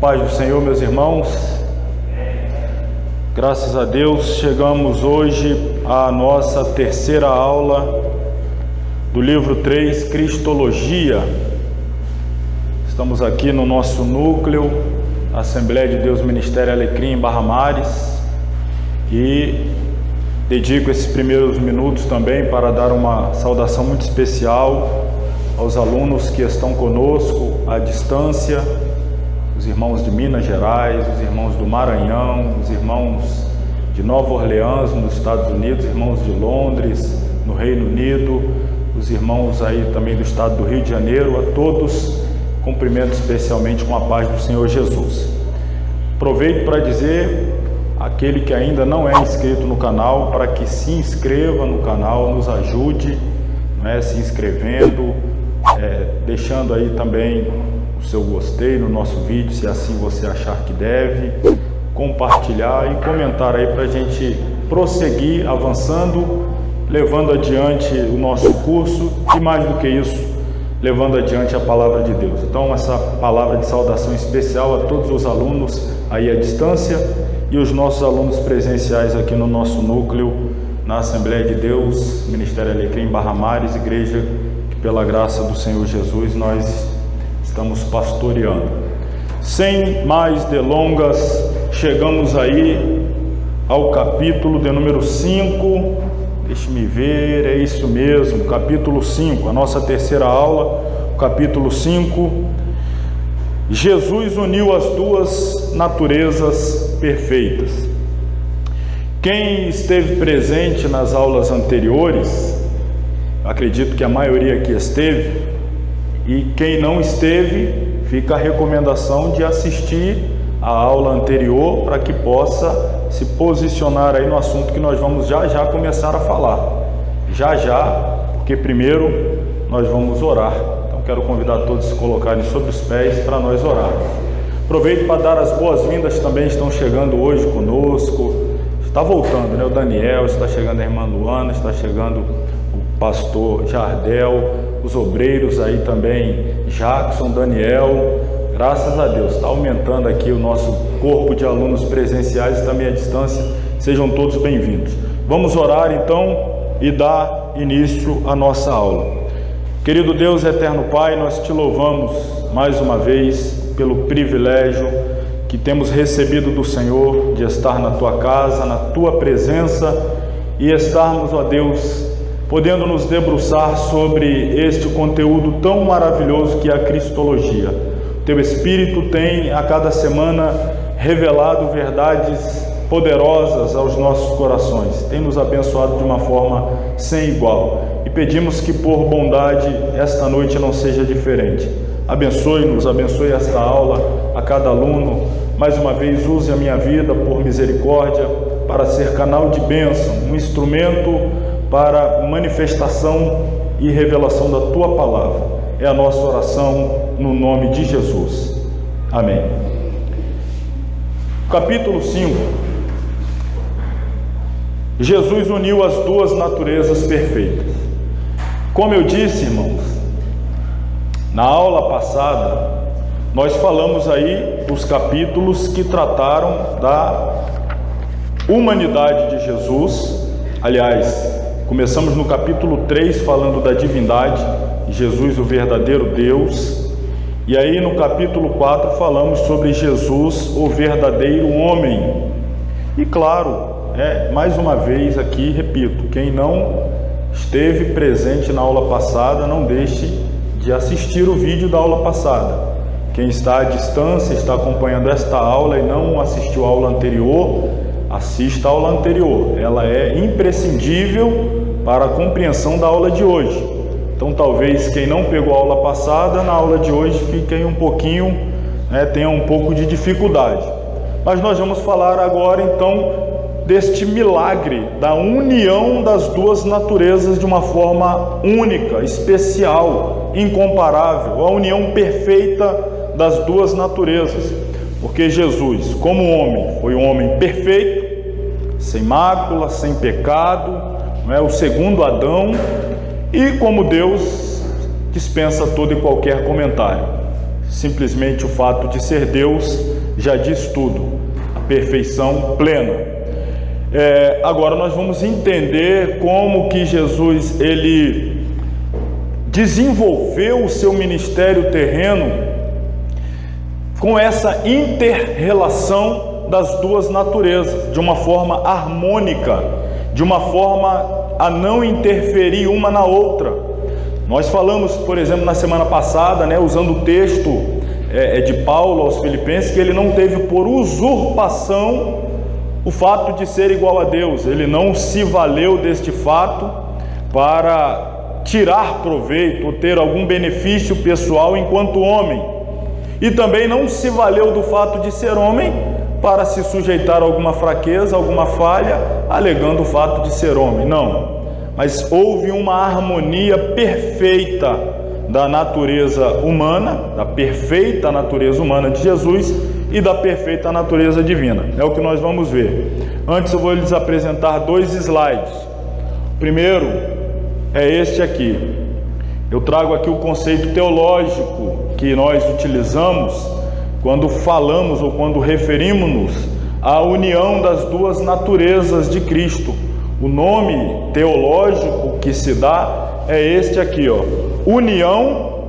Paz do Senhor, meus irmãos, graças a Deus, chegamos hoje à nossa terceira aula do livro 3, Cristologia. Estamos aqui no nosso núcleo, Assembleia de Deus Ministério Alecrim, em Barra Mares, e dedico esses primeiros minutos também para dar uma saudação muito especial aos alunos que estão conosco à distância, os irmãos de Minas Gerais, os irmãos do Maranhão, os irmãos de Nova Orleans, nos Estados Unidos, irmãos de Londres, no Reino Unido, os irmãos aí também do estado do Rio de Janeiro, a todos cumprimento especialmente com a paz do Senhor Jesus. Aproveito para dizer, aquele que ainda não é inscrito no canal, para que se inscreva no canal, nos ajude, se inscrevendo, deixando aí também o seu gostei no nosso vídeo, se assim você achar que deve, compartilhar e comentar aí para a gente prosseguir avançando, levando adiante o nosso curso e, mais do que isso, levando adiante a palavra de Deus. Então, essa palavra de saudação especial a todos os alunos aí à distância e os nossos alunos presenciais aqui no nosso núcleo, na Assembleia de Deus, Ministério Alecrim, Barra Mares, igreja que pela graça do Senhor Jesus nós estamos pastoreando. Sem mais delongas, chegamos aí ao capítulo de número 5, deixe-me ver, é isso mesmo, capítulo 5, a nossa terceira aula, capítulo 5. Jesus uniu as duas naturezas perfeitas. Quem esteve presente nas aulas anteriores, acredito que a maioria aqui esteve, e quem não esteve, fica a recomendação de assistir a aula anterior para que possa se posicionar aí no assunto que nós vamos já começar a falar. Porque primeiro nós vamos orar. Então quero convidar todos a se colocarem sobre os pés para nós orarmos. Aproveito para dar as boas-vindas, também estão chegando hoje conosco. Está voltando, O Daniel, está chegando a irmã Luana, está chegando o pastor Jardel, os obreiros aí também, Jackson, Daniel, graças a Deus, está aumentando aqui o nosso corpo de alunos presenciais e também à distância, sejam todos bem-vindos. Vamos orar então e dar início à nossa aula. Querido Deus, eterno Pai, nós te louvamos mais uma vez pelo privilégio que temos recebido do Senhor de estar na tua casa, na tua presença e estarmos, ó Deus, podendo nos debruçar sobre este conteúdo tão maravilhoso que é a Cristologia. Teu Espírito tem a cada semana revelado verdades poderosas aos nossos corações, tem nos abençoado de uma forma sem igual e pedimos que por bondade esta noite não seja diferente. Abençoe-nos, abençoe esta aula, a cada aluno, mais uma vez use a minha vida por misericórdia para ser canal de bênção, um instrumento para manifestação e revelação da Tua Palavra. É a nossa oração no nome de Jesus. Amém. Capítulo 5. Jesus uniu as duas naturezas perfeitas. Como eu disse, irmãos, na aula passada, nós falamos aí dos capítulos que trataram da humanidade de Jesus. Aliás, começamos no capítulo 3 falando da divindade, Jesus o verdadeiro Deus, e aí no capítulo 4 falamos sobre Jesus o verdadeiro homem. E claro, mais uma vez aqui repito, quem não esteve presente na aula passada, não deixe de assistir o vídeo da aula passada. Quem está à distância, está acompanhando esta aula e não assistiu a aula anterior, assista a aula anterior, ela é imprescindível para a compreensão da aula de hoje. Então talvez quem não pegou a aula passada, na aula de hoje fique aí um pouquinho, tenha um pouco de dificuldade. Mas nós vamos falar agora então deste milagre da união das duas naturezas de uma forma única, especial, incomparável, a união perfeita das duas naturezas. Porque Jesus, como homem, foi um homem perfeito, sem mácula, sem pecado, o segundo Adão, e como Deus dispensa todo e qualquer comentário. Simplesmente o fato de ser Deus já diz tudo, a perfeição plena. Agora nós vamos entender como que Jesus ele desenvolveu o seu ministério terreno com essa inter-relação das duas naturezas, de uma forma harmônica, de uma forma a não interferir uma na outra. Nós falamos, por exemplo, na semana passada, usando o texto de Paulo aos Filipenses, que ele não teve por usurpação o fato de ser igual a Deus. Ele não se valeu deste fato para tirar proveito ou ter algum benefício pessoal enquanto homem. E também não se valeu do fato de ser homem para se sujeitar a alguma fraqueza, alguma falha, alegando o fato de ser homem. Não, mas houve uma harmonia perfeita da natureza humana, da perfeita natureza humana de Jesus e da perfeita natureza divina. É o que nós vamos ver. Antes eu vou lhes apresentar 2 slides. O primeiro é este aqui. Eu trago aqui o conceito teológico que nós utilizamos quando falamos ou quando referimos-nos à união das duas naturezas de Cristo. O nome teológico que se dá é este aqui, união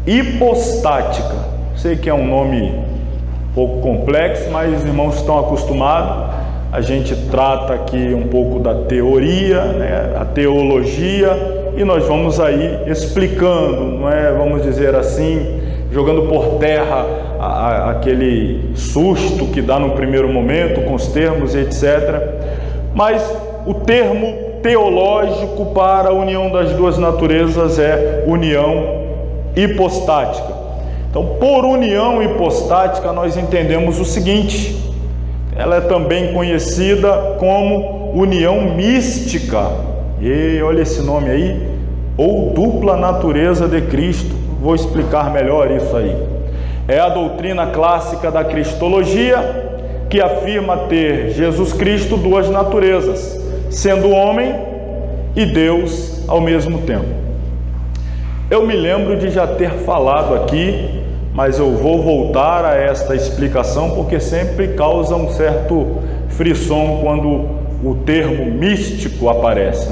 hipostática. Sei que é um nome um pouco complexo, mas os irmãos estão acostumados. A gente trata aqui um pouco da teoria, a teologia, e nós vamos aí explicando, vamos dizer assim, jogando por terra aquele susto que dá no primeiro momento com os termos e etc. Mas o termo teológico para a união das duas naturezas é união hipostática. Então, por união hipostática, nós entendemos o seguinte: ela é também conhecida como união mística. E olha esse nome aí, ou dupla natureza de Cristo. Vou explicar melhor isso aí. É a doutrina clássica da cristologia que afirma ter Jesus Cristo duas naturezas, sendo homem e Deus ao mesmo tempo. Eu me lembro de já ter falado aqui, mas eu vou voltar a esta explicação porque sempre causa um certo frisson quando o termo místico aparece,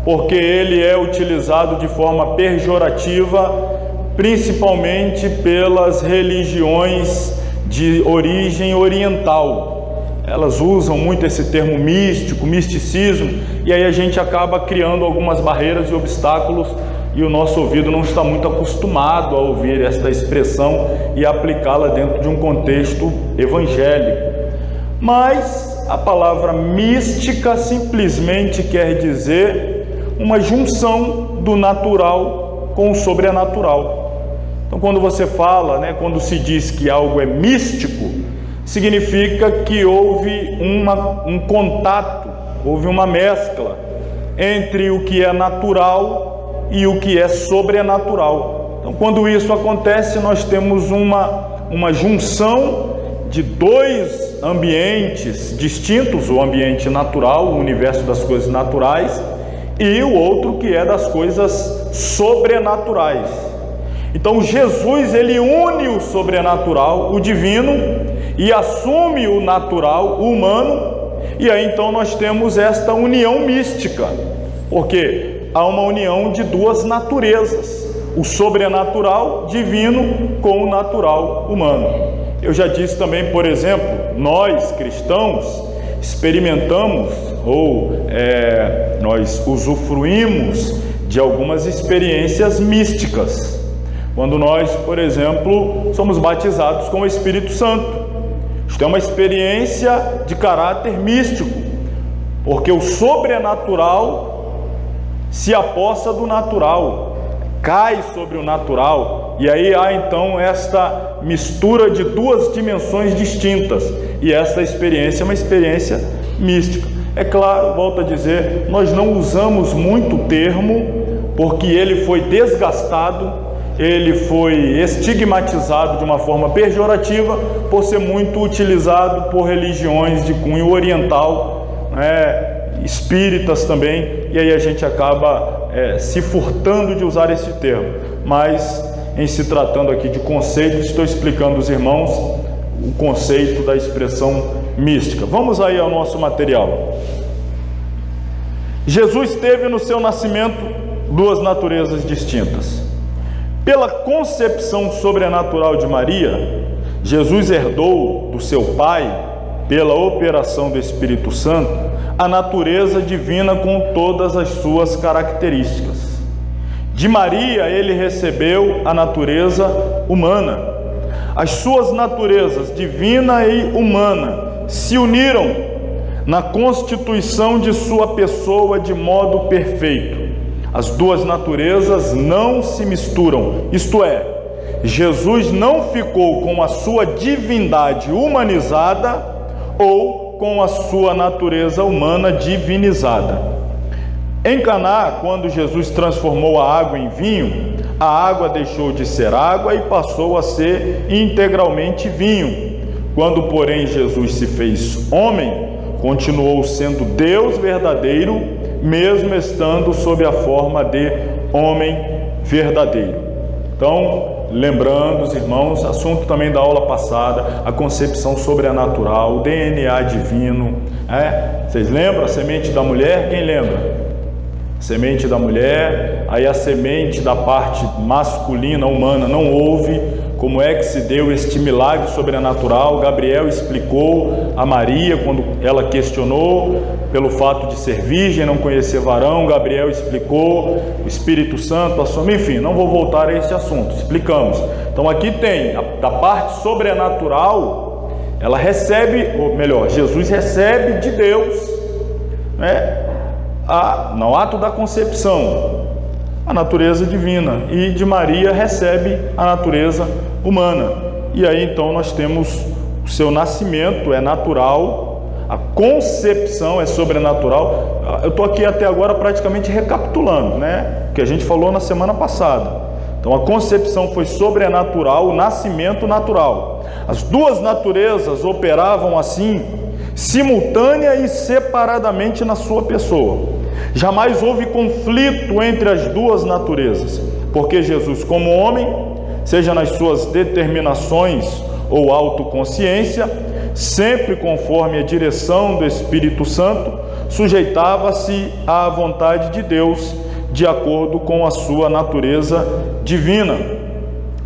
Porque ele é utilizado de forma pejorativa, principalmente pelas religiões de origem oriental. Elas usam muito esse termo místico, misticismo, e aí a gente acaba criando algumas barreiras e obstáculos, e o nosso ouvido não está muito acostumado a ouvir esta expressão e aplicá-la dentro de um contexto evangélico. Mas a palavra mística simplesmente quer dizer uma junção do natural com o sobrenatural. Então, quando você fala, quando se diz que algo é místico, significa que houve um contato, houve uma mescla entre o que é natural e o que é sobrenatural. Então, quando isso acontece, nós temos uma junção de dois ambientes distintos: o ambiente natural, o universo das coisas naturais, e o outro que é das coisas sobrenaturais. Então Jesus, ele une o sobrenatural, o divino, e assume o natural, o humano, e aí então nós temos esta união mística, porque há uma união de duas naturezas, o sobrenatural divino com o natural humano. Eu já disse também, por exemplo, nós cristãos experimentamos nós usufruímos de algumas experiências místicas. Quando nós, por exemplo, somos batizados com o Espírito Santo. Isto é uma experiência de caráter místico, porque o sobrenatural se apossa do natural, cai sobre o natural, e aí há então esta mistura de duas dimensões distintas, e essa experiência é uma experiência mística. É claro, volto a dizer, nós não usamos muito o termo, porque ele foi desgastado, ele foi estigmatizado de uma forma pejorativa por ser muito utilizado por religiões de cunho oriental, espíritas também, e aí a gente acaba se furtando de usar esse termo. Mas em se tratando aqui de conceito, estou explicando aos irmãos o conceito da expressão mística. Vamos aí ao nosso material. Jesus teve no seu nascimento duas naturezas distintas. Pela concepção sobrenatural de Maria, Jesus herdou do seu Pai, pela operação do Espírito Santo, a natureza divina com todas as suas características. De Maria, ele recebeu a natureza humana. As suas naturezas, divina e humana, se uniram na constituição de sua pessoa de modo perfeito. As duas naturezas não se misturam, isto é, Jesus não ficou com a sua divindade humanizada ou com a sua natureza humana divinizada. Em Caná, quando Jesus transformou a água em vinho, a água deixou de ser água e passou a ser integralmente vinho. Quando, porém, Jesus se fez homem, continuou sendo Deus verdadeiro, mesmo estando sob a forma de homem verdadeiro. Então, lembrando os irmãos, assunto também da aula passada, a concepção sobrenatural, o DNA divino. Vocês lembram a semente da mulher? Quem lembra? Semente da mulher, aí a semente da parte masculina humana não houve. Como é que se deu este milagre sobrenatural? Gabriel explicou a Maria quando ela questionou pelo fato de ser virgem, não conhecer varão. Gabriel explicou, o Espírito Santo assumiu, enfim, não vou voltar a este assunto, explicamos. Então aqui tem da parte sobrenatural, ela recebe, ou melhor, Jesus recebe de Deus, no ato da concepção, a natureza divina, e de Maria recebe a natureza humana. E aí então nós temos o seu nascimento é natural, a concepção é sobrenatural. Eu estou aqui até agora praticamente recapitulando, o que a gente falou na semana passada. Então a concepção foi sobrenatural, o nascimento natural. As duas naturezas operavam assim, simultânea e separadamente na sua pessoa. Jamais houve conflito entre as duas naturezas, porque Jesus, como homem, seja nas suas determinações ou autoconsciência, sempre conforme a direção do Espírito Santo, sujeitava-se à vontade de Deus, de acordo com a sua natureza divina.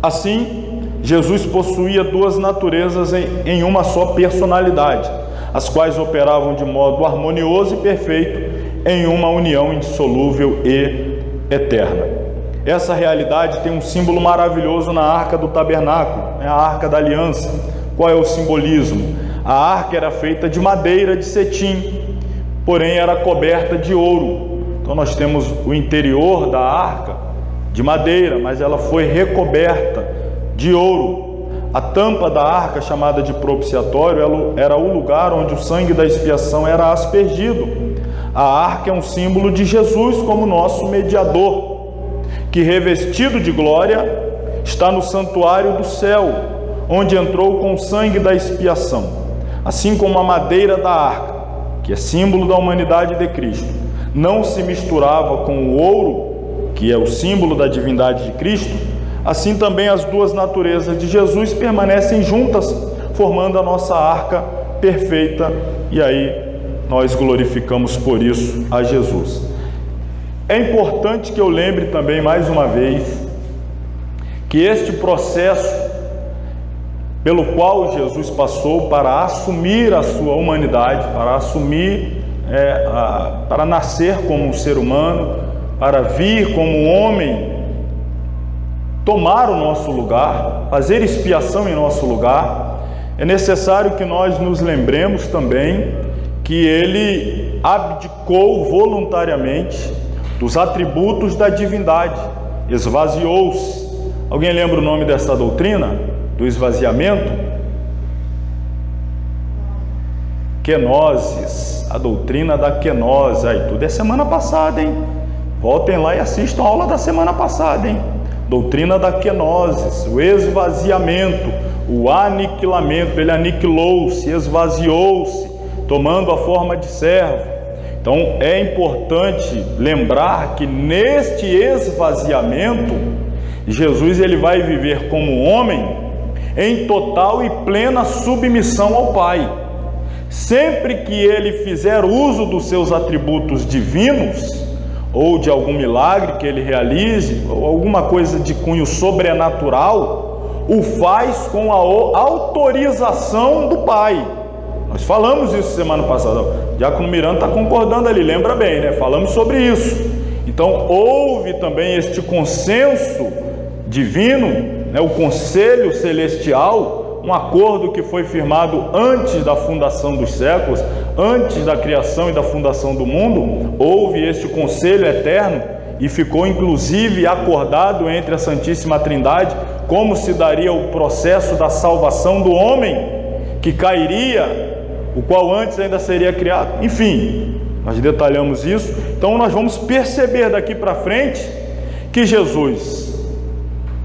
Assim, Jesus possuía duas naturezas em uma só personalidade, as quais operavam de modo harmonioso e perfeito em uma união indissolúvel e eterna. Essa realidade tem um símbolo maravilhoso na arca do tabernáculo, a arca da aliança. Qual é o simbolismo? A arca era feita de madeira de cetim, porém era coberta de ouro. Então nós temos o interior da arca de madeira, mas ela foi recoberta de ouro. A tampa da arca, chamada de propiciatório, era o lugar onde o sangue da expiação era aspergido. A arca é um símbolo de Jesus como nosso mediador, que revestido de glória está no santuário do céu, onde entrou com o sangue da expiação. Assim como a madeira da arca, que é símbolo da humanidade de Cristo, não se misturava com o ouro, que é o símbolo da divindade de Cristo, assim também as duas naturezas de Jesus permanecem juntas, formando a nossa arca perfeita, e aí nós glorificamos por isso a Jesus. É importante que eu lembre também mais uma vez que este processo pelo qual Jesus passou para assumir a sua humanidade, para assumir, para nascer como um ser humano, para vir como homem, tomar o nosso lugar, fazer expiação em nosso lugar, é necessário que nós nos lembremos também que ele abdicou voluntariamente dos atributos da divindade, esvaziou-se. Alguém lembra o nome dessa doutrina? Do esvaziamento? Kenosis, a doutrina da kenose. Aí tudo é semana passada, hein? Voltem lá e assistam a aula da semana passada, hein? Doutrina da kenosis, o esvaziamento, o aniquilamento. Ele aniquilou-se, esvaziou-se, tomando a forma de servo. Então é importante lembrar que neste esvaziamento Jesus ele vai viver como homem em total e plena submissão ao Pai. Sempre que ele fizer uso dos seus atributos divinos, ou de algum milagre que ele realize, ou alguma coisa de cunho sobrenatural, o faz com a autorização do Pai. Nós falamos isso semana passada. O diácono Miranda está concordando ali, lembra bem, né? Falamos sobre isso. Então houve também este consenso divino, né? O conselho celestial, um acordo que foi firmado antes da fundação dos séculos, antes da criação e da fundação do mundo. Houve este conselho eterno e ficou inclusive acordado entre a Santíssima Trindade como se daria o processo da salvação do homem que cairia, o qual antes ainda seria criado. Enfim, nós detalhamos isso. Então nós vamos perceber daqui para frente que Jesus,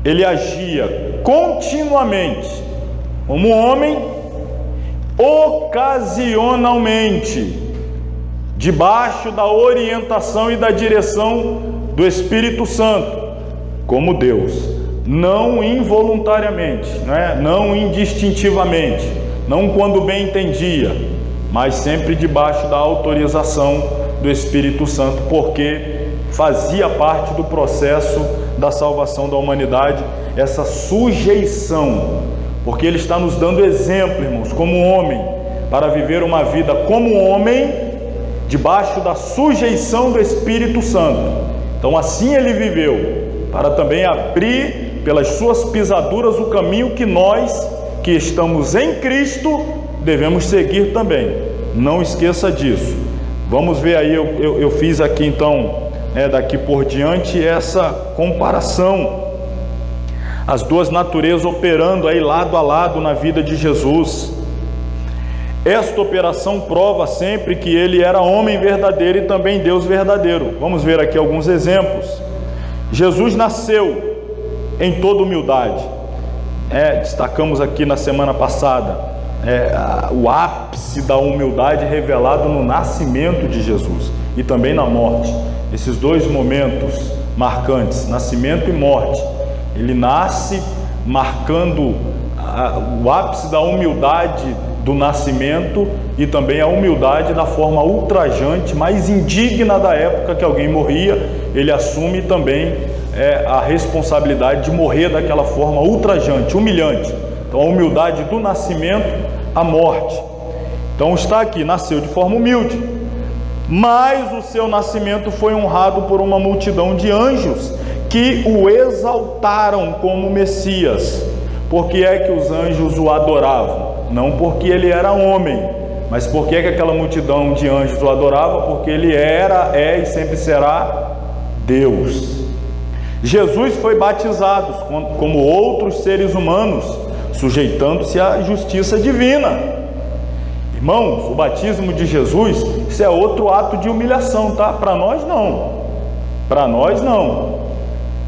ele agia continuamente como homem, ocasionalmente, debaixo da orientação e da direção do Espírito Santo, como Deus, não involuntariamente, né? Não indistintivamente, não quando bem entendia, mas sempre debaixo da autorização do Espírito Santo, porque fazia parte do processo da salvação da humanidade, essa sujeição, porque Ele está nos dando exemplo, irmãos, como homem, para viver uma vida como homem, debaixo da sujeição do Espírito Santo. Então assim Ele viveu, para também abrir pelas suas pisaduras o caminho que nós, que estamos em Cristo, devemos seguir também. Não esqueça disso. Vamos ver aí, eu fiz aqui então, daqui por diante, essa comparação, as duas naturezas operando aí lado a lado na vida de Jesus. Esta operação prova sempre que ele era homem verdadeiro e também Deus verdadeiro. Vamos ver aqui alguns exemplos. Jesus nasceu em toda humildade. Destacamos aqui na semana passada o ápice da humildade revelado no nascimento de Jesus e também na morte. Esses dois momentos marcantes, nascimento e morte. Ele nasce marcando o ápice da humildade do nascimento e também a humildade da forma ultrajante, mais indigna da época que alguém morria. Ele assume também a responsabilidade de morrer daquela forma ultrajante, humilhante. Então a humildade do nascimento à morte. Então está aqui, nasceu de forma humilde, mas o seu nascimento foi honrado por uma multidão de anjos que o exaltaram como Messias. Por que é que os anjos o adoravam? Não porque ele era homem, mas por que é que aquela multidão de anjos o adorava? Porque ele era, e sempre será Deus. Jesus foi batizado como outros seres humanos, sujeitando-se à justiça divina. Irmãos, o batismo de Jesus, isso é outro ato de humilhação, tá? Para nós não. Para nós não.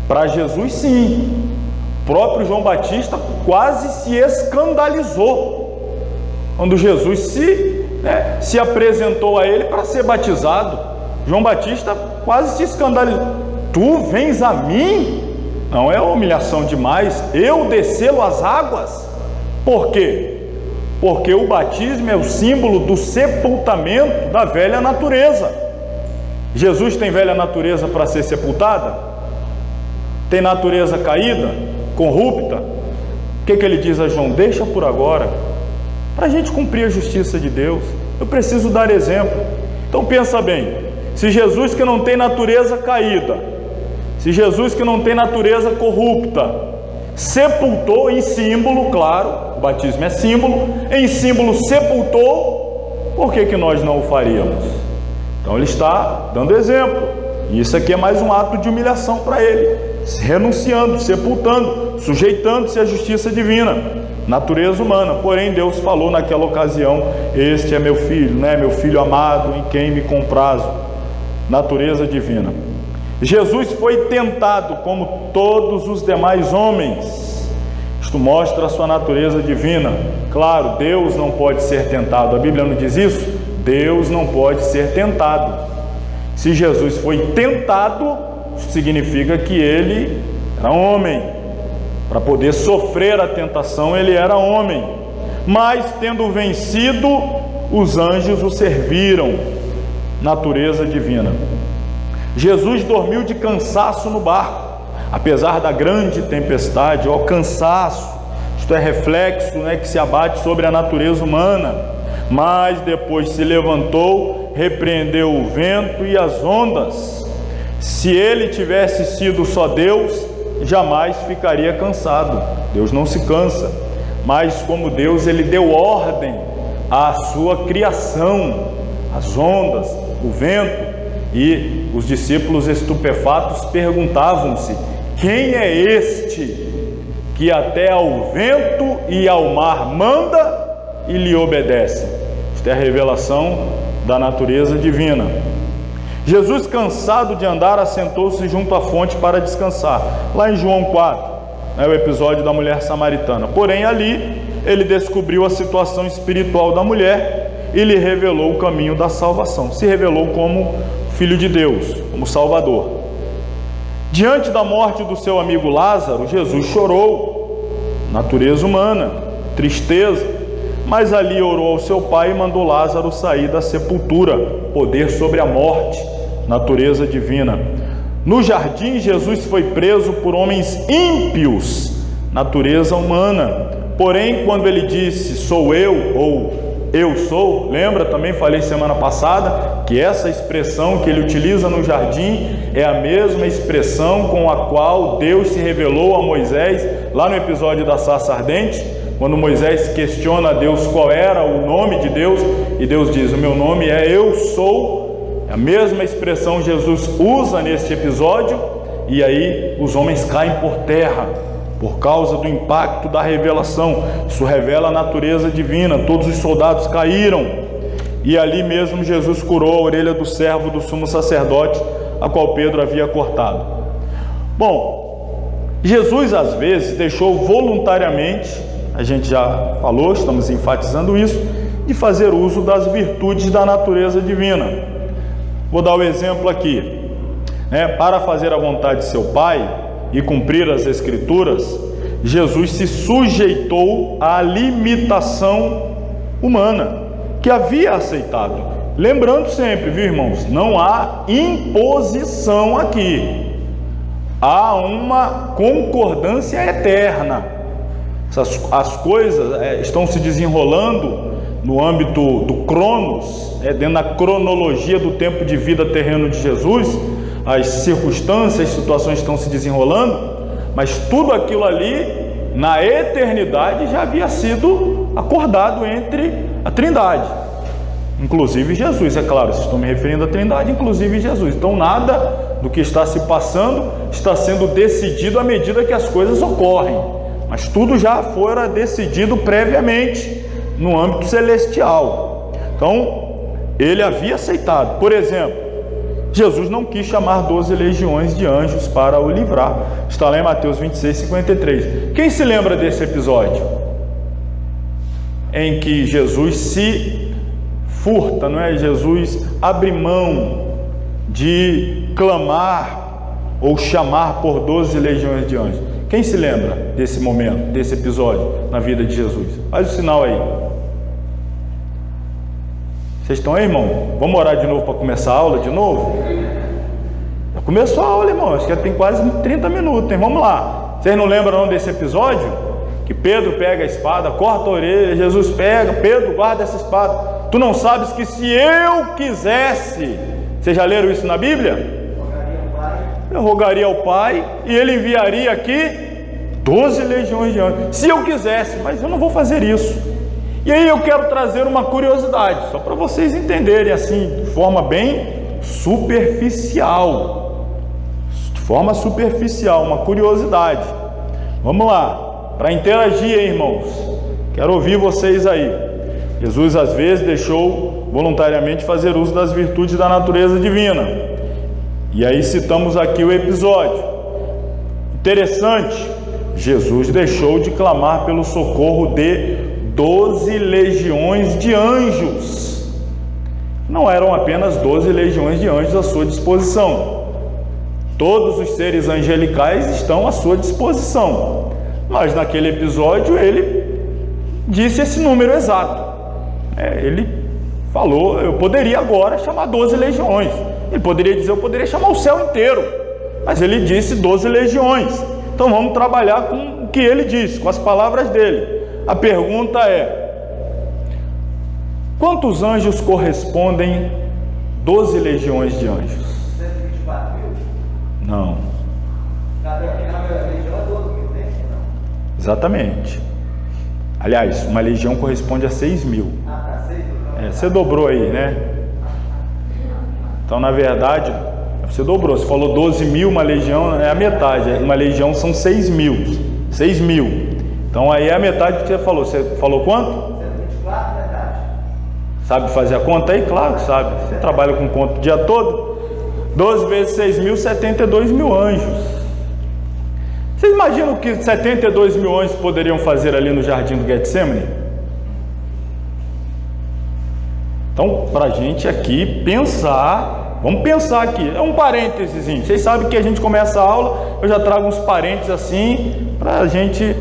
Para Jesus sim. O próprio João Batista quase se escandalizou quando Jesus se apresentou a ele para ser batizado. João Batista quase se escandalizou. Tu vens a mim? Não é humilhação demais eu descê-lo às águas? Por quê? Porque o batismo é o símbolo do sepultamento da velha natureza. Jesus tem velha natureza para ser sepultada? Tem natureza caída, corrupta? O que ele diz a João? Deixa por agora, para a gente cumprir a justiça de Deus. Eu preciso dar exemplo. Então pensa bem, se Jesus que não tem natureza caída, se Jesus que não tem natureza corrupta, sepultou em símbolo, claro, o batismo é símbolo, em símbolo sepultou, por que nós não o faríamos? Então ele está dando exemplo, e isso aqui é mais um ato de humilhação para ele, renunciando, sepultando, sujeitando-se à justiça divina, natureza humana. Porém Deus falou naquela ocasião: este é meu filho, meu filho amado, em quem me comprazo, natureza divina. Jesus foi tentado como todos os demais homens. Isto mostra a sua natureza divina. Claro, Deus não pode ser tentado. A Bíblia não diz isso? Deus não pode ser tentado. Se Jesus foi tentado, significa que ele era homem. Para poder sofrer a tentação, ele era homem. Mas, tendo vencido, os anjos o serviram. Natureza divina. Jesus dormiu de cansaço no barco, apesar da grande tempestade. Ó, cansaço, isto é reflexo, que se abate sobre a natureza humana. Mas depois se levantou, repreendeu o vento e as ondas. Se ele tivesse sido só Deus, jamais ficaria cansado. Deus não se cansa, mas como Deus, ele deu ordem à sua criação, as ondas, o vento, e os discípulos estupefatos perguntavam-se: quem é este que até ao vento e ao mar manda e lhe obedece? Esta é a revelação da natureza divina. Jesus, cansado de andar, assentou-se junto à fonte para descansar. Lá em João 4, o episódio da mulher samaritana. Porém, ali, ele descobriu a situação espiritual da mulher e lhe revelou o caminho da salvação. Se revelou como Filho de Deus, como Salvador. Diante da morte do seu amigo Lázaro, Jesus chorou. Natureza humana, tristeza. Mas ali orou ao seu Pai e mandou Lázaro sair da sepultura. Poder sobre a morte, natureza divina. No jardim, Jesus foi preso por homens ímpios, natureza humana. Porém, quando ele disse, sou eu, ou eu sou, lembra, também falei semana passada, que essa expressão que ele utiliza no jardim é a mesma expressão com a qual Deus se revelou a Moisés, lá no episódio da sarça ardente, quando Moisés questiona a Deus qual era o nome de Deus, e Deus diz, o meu nome é eu sou. A mesma expressão Jesus usa neste episódio, e aí os homens caem por terra, por causa do impacto da revelação. Isso revela a natureza divina. Todos os soldados caíram, e ali mesmo Jesus curou a orelha do servo do sumo sacerdote, a qual Pedro havia cortado. Bom, Jesus às vezes deixou voluntariamente, a gente já falou, estamos enfatizando isso, de fazer uso das virtudes da natureza divina. Vou dar o exemplo aqui, para fazer a vontade de seu Pai e cumprir as Escrituras, Jesus se sujeitou à limitação humana que havia aceitado. Lembrando sempre, viu, irmãos, não há imposição aqui, há uma concordância eterna. As coisas estão se desenrolando no âmbito do Cronos, dentro da cronologia do tempo de vida terreno de Jesus. As circunstâncias, as situações estão se desenrolando, mas tudo aquilo ali, na eternidade, já havia sido acordado entre a Trindade, inclusive Jesus, é claro, vocês estão me referindo à Trindade, inclusive Jesus. Então nada do que está se passando está sendo decidido à medida que as coisas ocorrem, mas tudo já fora decidido previamente no âmbito celestial. Então ele havia aceitado. Por exemplo, Jesus não quis chamar 12 legiões de anjos para o livrar. Está lá em Mateus 26:53. Quem se lembra desse episódio? Em que Jesus se furta, Jesus abre mão de clamar ou chamar por 12 legiões de anjos. Quem se lembra desse momento, desse episódio na vida de Jesus? Faz o sinal aí. Vocês estão aí, irmão? Vamos orar de novo para começar a aula de novo? Já começou a aula, irmão. Acho que já tem quase 30 minutos, hein? Vamos lá. Vocês não lembram não desse episódio? Que Pedro pega a espada, corta a orelha, Jesus pega, Pedro, guarda essa espada. Tu não sabes que se eu quisesse... Vocês já leram isso na Bíblia? Eu rogaria ao Pai e Ele enviaria aqui 12 legiões de anjos. Se eu quisesse, mas eu não vou fazer isso. E aí eu quero trazer uma curiosidade, só para vocês entenderem assim, de forma bem superficial. De forma superficial, uma curiosidade. Vamos lá, para interagir, hein, irmãos? Quero ouvir vocês aí. Jesus às vezes deixou voluntariamente fazer uso das virtudes da natureza divina. E aí citamos aqui o episódio. Interessante, Jesus deixou de clamar pelo socorro de 12 legiões de anjos. Não eram apenas 12 legiões de anjos à sua disposição. Todos os seres angelicais estão à sua disposição. Mas naquele episódio ele disse esse número exato. Ele falou, eu poderia agora chamar 12 legiões. Ele poderia dizer, eu poderia chamar o céu inteiro. Mas ele disse 12 legiões. Então vamos trabalhar com o que ele disse, com as palavras dele. A pergunta é: quantos anjos correspondem 12 legiões de anjos? 124 mil? Não. Cada legião é 12 mil, né? Exatamente. Aliás, uma legião corresponde a 6 mil. Ah, tá, 6 mil. Você dobrou aí, né? Então, na verdade, você dobrou. Você falou 12 mil, uma legião é a metade. Uma legião são 6 mil. 6 mil. Então, aí é a metade que você falou. Você falou quanto? 124, metade. Sabe fazer a conta aí? Claro que sabe. Você trabalha com conta o dia todo. 12 vezes 6 mil, 72 mil anjos. Vocês imaginam o que 72 mil anjos poderiam fazer ali no jardim do Getsemane? Então, para a gente aqui pensar, vamos pensar aqui, é um parênteses. Vocês sabem que a gente começa a aula, eu já trago uns parênteses assim, para a gente,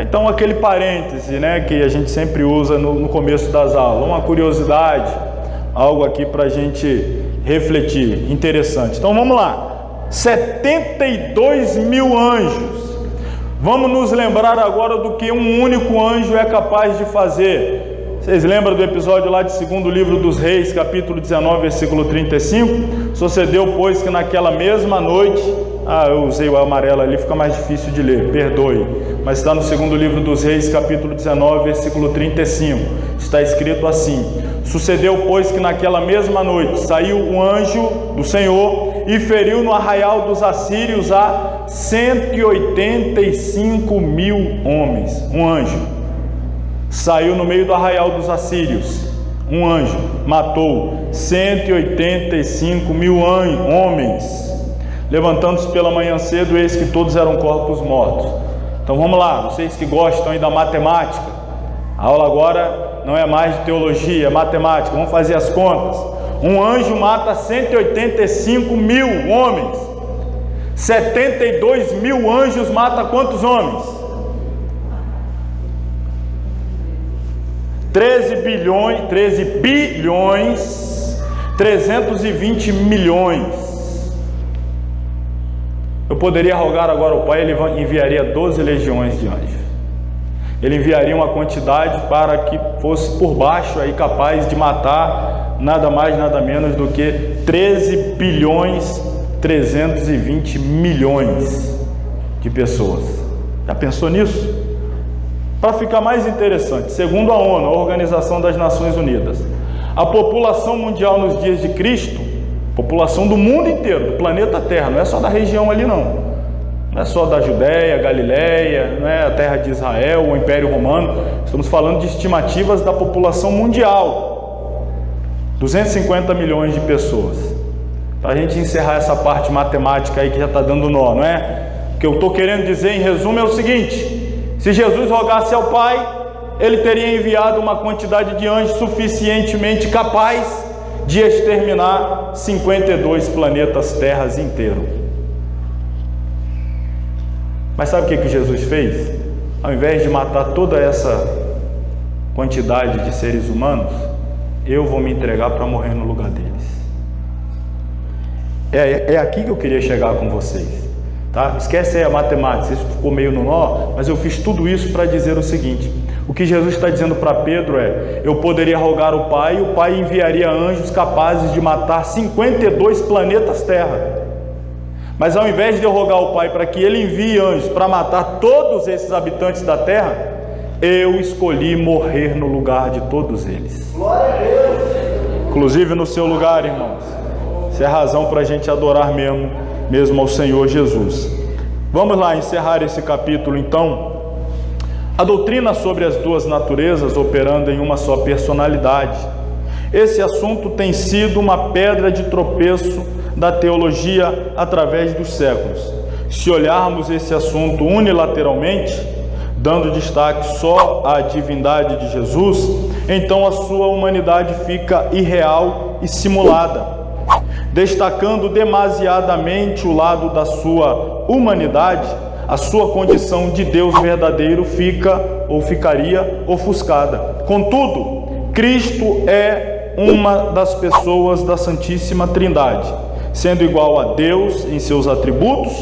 então aquele parêntese, né, que a gente sempre usa no começo das aulas, uma curiosidade, algo aqui para a gente refletir, interessante. Então vamos lá, 72 mil anjos. Vamos nos lembrar agora do que um único anjo é capaz de fazer. Vocês lembram do episódio lá de 2º livro dos Reis, capítulo 19, versículo 35? Sucedeu, pois, que naquela mesma noite... eu usei o amarelo ali, fica mais difícil de ler, perdoe. Mas está no 2º livro dos Reis, capítulo 19, versículo 35. Está escrito assim: sucedeu, pois, que naquela mesma noite saiu um anjo do Senhor e feriu no arraial dos assírios a 185 mil homens. Um anjo saiu no meio do arraial dos assírios. Um anjo matou 185 mil homens. Levantando-se pela manhã cedo, eis que todos eram corpos mortos. Então vamos lá, vocês que gostam aí da matemática, a aula agora não é mais de teologia, é matemática, vamos fazer as contas. Um anjo mata 185 mil homens. 72 mil anjos mata quantos homens? 13 bilhões 320 milhões. Eu poderia rogar agora ao Pai, ele enviaria 12 legiões de anjos. Ele enviaria uma quantidade para que fosse por baixo aí capaz de matar nada mais, nada menos do que 13 bilhões 320 milhões de pessoas. Já pensou nisso? Para ficar mais interessante, segundo a ONU, a Organização das Nações Unidas, a população mundial nos dias de Cristo, população do mundo inteiro, do planeta Terra, não é só da região ali não é só da Judéia, Galileia, não é a terra de Israel, o Império Romano, estamos falando de estimativas da população mundial, 250 milhões de pessoas. Para a gente encerrar essa parte matemática aí que já está dando nó, não é? O que eu estou querendo dizer em resumo é o seguinte: se Jesus rogasse ao Pai, ele teria enviado uma quantidade de anjos suficientemente capaz de exterminar 52 planetas terras inteiros. Mas sabe o que Jesus fez? Ao invés de matar toda essa quantidade de seres humanos, eu vou me entregar para morrer no lugar deles. É aqui que eu queria chegar com vocês, tá? Esquece aí a matemática, isso ficou meio no nó, mas eu fiz tudo isso para dizer o seguinte: o que Jesus está dizendo para Pedro é: eu poderia rogar ao Pai, e o Pai enviaria anjos capazes de matar 52 planetas Terra. Mas ao invés de eu rogar ao Pai para que Ele envie anjos para matar todos esses habitantes da Terra, eu escolhi morrer no lugar de todos eles. Glória a Deus! Inclusive no seu lugar, irmãos. Isso é razão para a gente adorar mesmo ao Senhor Jesus. Vamos lá encerrar esse capítulo então. A doutrina sobre as duas naturezas operando em uma só personalidade. Esse assunto tem sido uma pedra de tropeço da teologia através dos séculos. Se olharmos esse assunto unilateralmente, dando destaque só à divindade de Jesus, então a sua humanidade fica irreal e simulada. destacando demasiadamente o lado da sua humanidade, a sua condição de Deus verdadeiro ficaria ofuscada. Contudo, Cristo é uma das pessoas da Santíssima Trindade, sendo igual a Deus em seus atributos,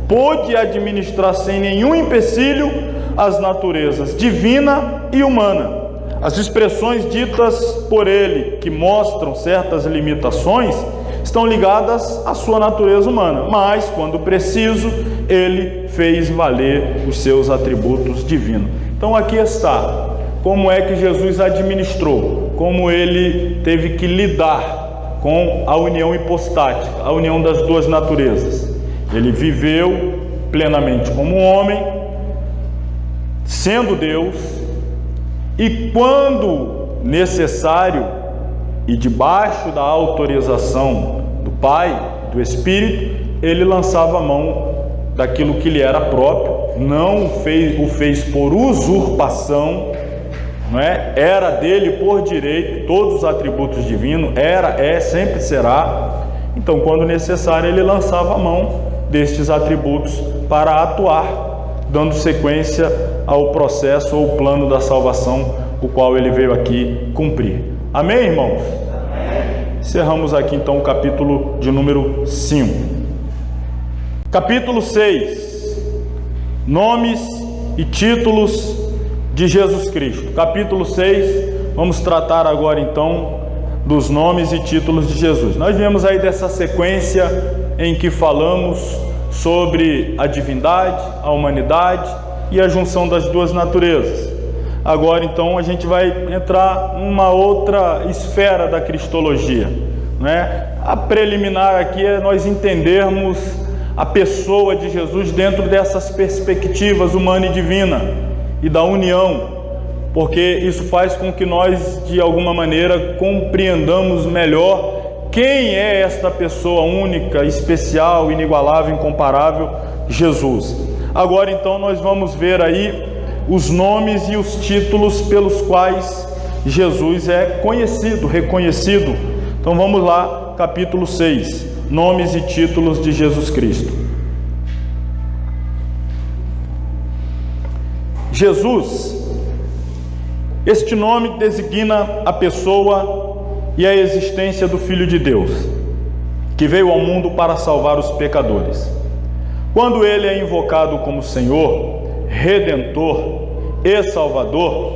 pôde administrar sem nenhum empecilho as naturezas divina e humana. As expressões ditas por ele, que mostram certas limitações, estão ligadas à sua natureza humana, mas, quando preciso, ele fez valer os seus atributos divinos. Então aqui está como é que Jesus administrou, como ele teve que lidar com a união hipostática, a união das duas naturezas. Ele viveu plenamente como homem, sendo Deus, e quando necessário e debaixo da autorização do Pai, do Espírito, ele lançava a mão daquilo que lhe era próprio, não o fez por usurpação, não é? Era dele por direito, todos os atributos divinos, sempre será. Então, quando necessário, ele lançava a mão destes atributos para atuar, dando sequência ao processo ou plano da salvação, o qual ele veio aqui cumprir. Amém, irmãos? Amém. Encerramos aqui então o capítulo de número 5. Capítulo 6. Nomes e títulos de Jesus Cristo. Capítulo 6, vamos tratar agora então dos nomes e títulos de Jesus. Nós viemos aí dessa sequência em que falamos sobre a divindade, a humanidade e a junção das duas naturezas. Agora então a gente vai entrar numa outra esfera da cristologia, né? A preliminar aqui é nós entendermos a pessoa de Jesus dentro dessas perspectivas humana e divina e da união, porque isso faz com que nós de alguma maneira compreendamos melhor quem é esta pessoa única, especial, inigualável, incomparável, Jesus. Agora então nós vamos ver aí os nomes e os títulos pelos quais Jesus é conhecido, reconhecido. Então vamos lá, capítulo 6, nomes e títulos de Jesus Cristo. Jesus, este nome designa a pessoa e a existência do Filho de Deus, que veio ao mundo para salvar os pecadores. Quando ele é invocado como Senhor, Redentor e Salvador,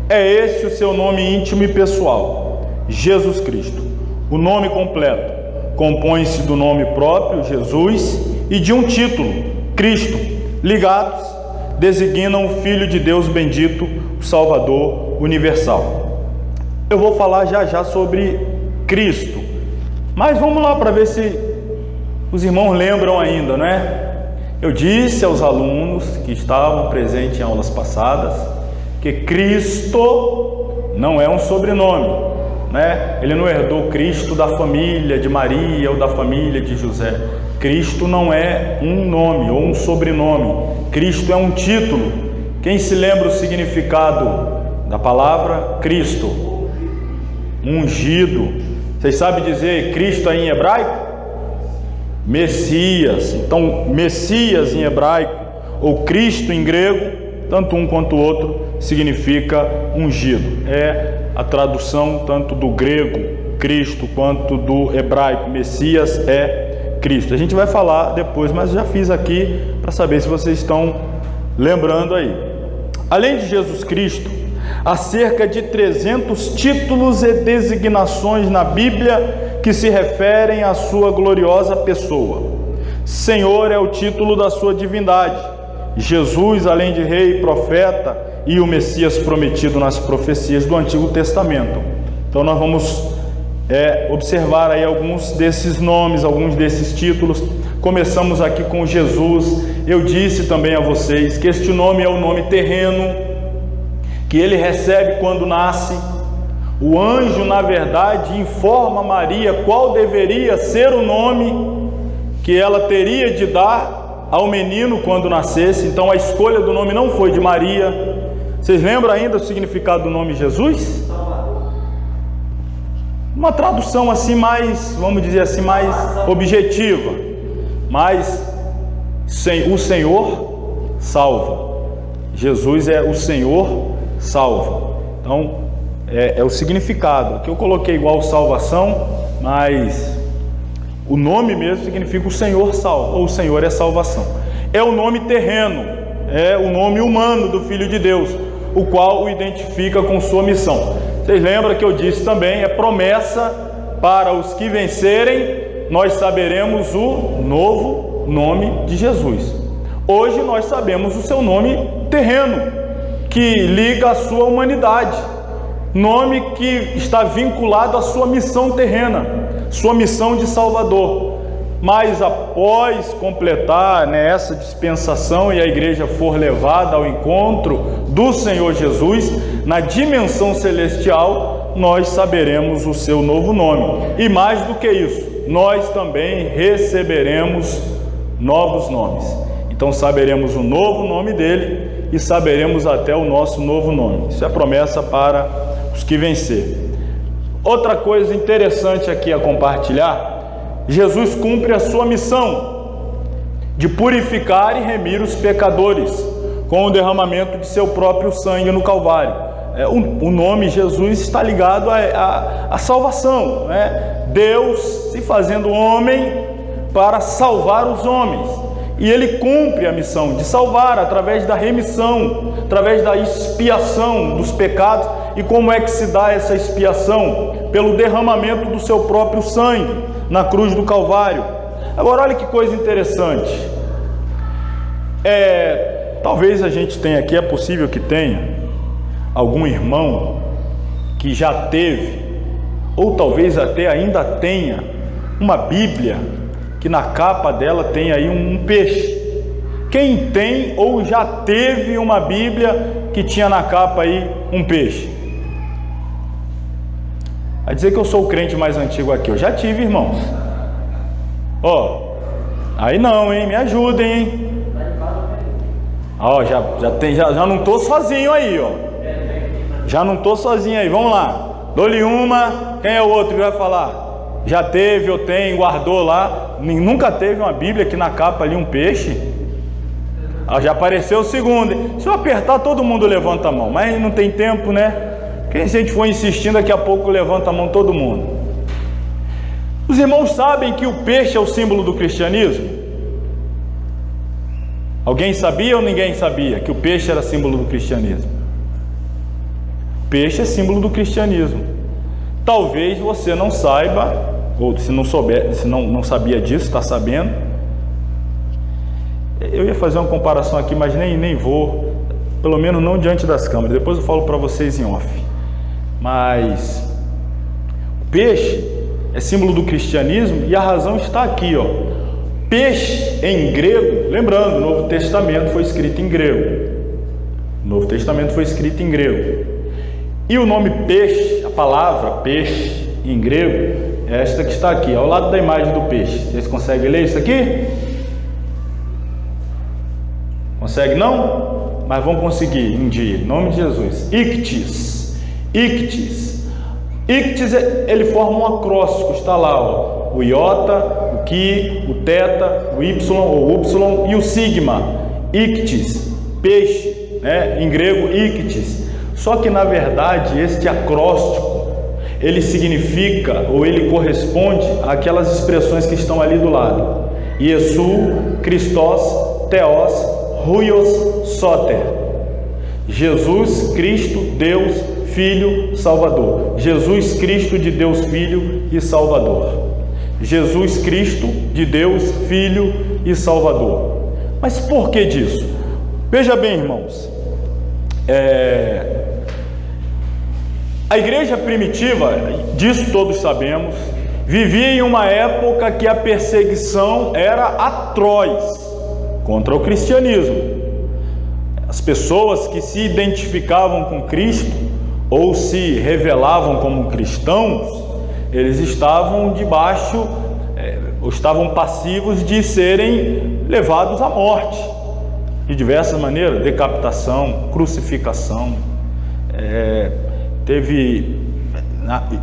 é esse o seu nome íntimo e pessoal, Jesus Cristo. O nome completo compõe-se do nome próprio, Jesus, e de um título, Cristo, ligados, designam o Filho de Deus bendito, o Salvador universal. Eu vou falar já sobre Cristo, mas vamos lá para ver se os irmãos lembram ainda, não é? Eu disse aos alunos que estavam presentes em aulas passadas que Cristo não é um sobrenome, né? Ele não herdou Cristo da família de Maria ou da família de José. Cristo não é um nome ou um sobrenome. Cristo é um título. Quem se lembra o significado da palavra Cristo? Ungido. Vocês sabem dizer Cristo aí em hebraico? Messias. Então, Messias em hebraico ou Cristo em grego, tanto um quanto o outro, significa ungido. É a tradução tanto do grego Cristo quanto do hebraico Messias é Cristo. A gente vai falar depois, mas já fiz aqui para saber se vocês estão lembrando aí. Além de Jesus Cristo, há cerca de 300 títulos e designações na Bíblia que se referem à sua gloriosa pessoa. Senhor é o título da sua divindade. Jesus, além de rei, profeta e o Messias prometido nas profecias do Antigo Testamento. Então nós vamos observar aí alguns desses nomes, alguns desses títulos. Começamos aqui com Jesus. Eu disse também a vocês que este nome é o nome terreno que ele recebe quando nasce. O anjo, na verdade, informa Maria qual deveria ser o nome que ela teria de dar ao menino quando nascesse. Então a escolha do nome não foi de Maria. Vocês lembram ainda o significado do nome Jesus? Uma tradução assim mais, vamos dizer assim, mais objetiva. Mas o Senhor salva. Jesus é o Senhor salva. Então, é o significado. Que eu coloquei igual salvação, mas o nome mesmo significa o Senhor salva, ou o Senhor é salvação. É o nome terreno, é o nome humano do Filho de Deus, o qual o identifica com sua missão. Vocês lembram que eu disse também, é promessa para os que vencerem, nós saberemos o novo nome de Jesus. Hoje nós sabemos o seu nome terreno, que liga a sua humanidade, nome que está vinculado à sua missão terrena, sua missão de Salvador. Mas após completar essa dispensação e a igreja for levada ao encontro do Senhor Jesus, na dimensão celestial, nós saberemos o seu novo nome. E mais do que isso, nós também receberemos novos nomes. Então saberemos o novo nome dele e saberemos até o nosso novo nome. Isso é promessa para os que vencer. Outra coisa interessante aqui a compartilhar: Jesus cumpre a sua missão de purificar e remir os pecadores com o derramamento de seu próprio sangue no Calvário. O nome Jesus está ligado à salvação, né? Deus se fazendo homem para salvar os homens. E ele cumpre a missão de salvar através da remissão, através da expiação dos pecados. E como é que se dá essa expiação? Pelo derramamento do seu próprio sangue na cruz do Calvário. Agora olha que coisa interessante. Talvez a gente tenha aqui, é possível que tenha algum irmão que já teve, ou talvez até ainda tenha, uma Bíblia que na capa dela tem aí um peixe. Quem tem ou já teve uma Bíblia que tinha na capa aí um peixe? Vai dizer que eu sou o crente mais antigo aqui. Eu já tive, irmãos. Aí não, hein? Me ajudem, hein? Já não estou sozinho aí, Já não estou sozinho aí. Vamos lá. Dou-lhe uma. Quem é o outro que vai falar? Já teve, eu tenho, guardou lá. Nunca teve uma Bíblia que na capa ali um peixe? Já apareceu o segundo. Se eu apertar, todo mundo levanta a mão. Mas não tem tempo, né? Porque se a gente for insistindo, daqui a pouco levanta a mão todo mundo. Os irmãos sabem que o peixe é o símbolo do cristianismo? Alguém sabia ou ninguém sabia que o peixe era símbolo do cristianismo? Peixe é símbolo do cristianismo. Talvez você não saiba, ou se não souber, se não sabia disso, está sabendo. Eu ia fazer uma comparação aqui, mas nem vou, pelo menos não diante das câmeras. Depois eu falo para vocês em off. Mas o peixe é símbolo do cristianismo e a razão está aqui, Peixe em grego, lembrando, o Novo Testamento foi escrito em grego. O Novo Testamento foi escrito em grego. E o nome peixe, a palavra peixe em grego, é esta que está aqui, ao lado da imagem do peixe. Vocês conseguem ler isso aqui? Consegue não? Mas vão conseguir um dia, em nome de Jesus. Ictis. Ictis, ele forma um acróstico, está lá, o iota, o qui, o teta, o y ou y e o sigma. Ictis, peixe, né? Em grego ictis. Só que na verdade este acróstico, ele significa, ou ele corresponde àquelas expressões que estão ali do lado. Iesu, Christos, Theos, Huios, Soter. Jesus Cristo, Deus, Filho, Salvador. Jesus Cristo de Deus, Filho e Salvador. Jesus Cristo de Deus, Filho e Salvador. Mas por que disso? Veja bem, irmãos. A igreja primitiva, disso todos sabemos, vivia em uma época que a perseguição era atroz contra o cristianismo. As pessoas que se identificavam com Cristo ou se revelavam como cristãos, eles estavam debaixo, ou estavam passivos de serem levados à morte, de diversas maneiras, decapitação, crucificação,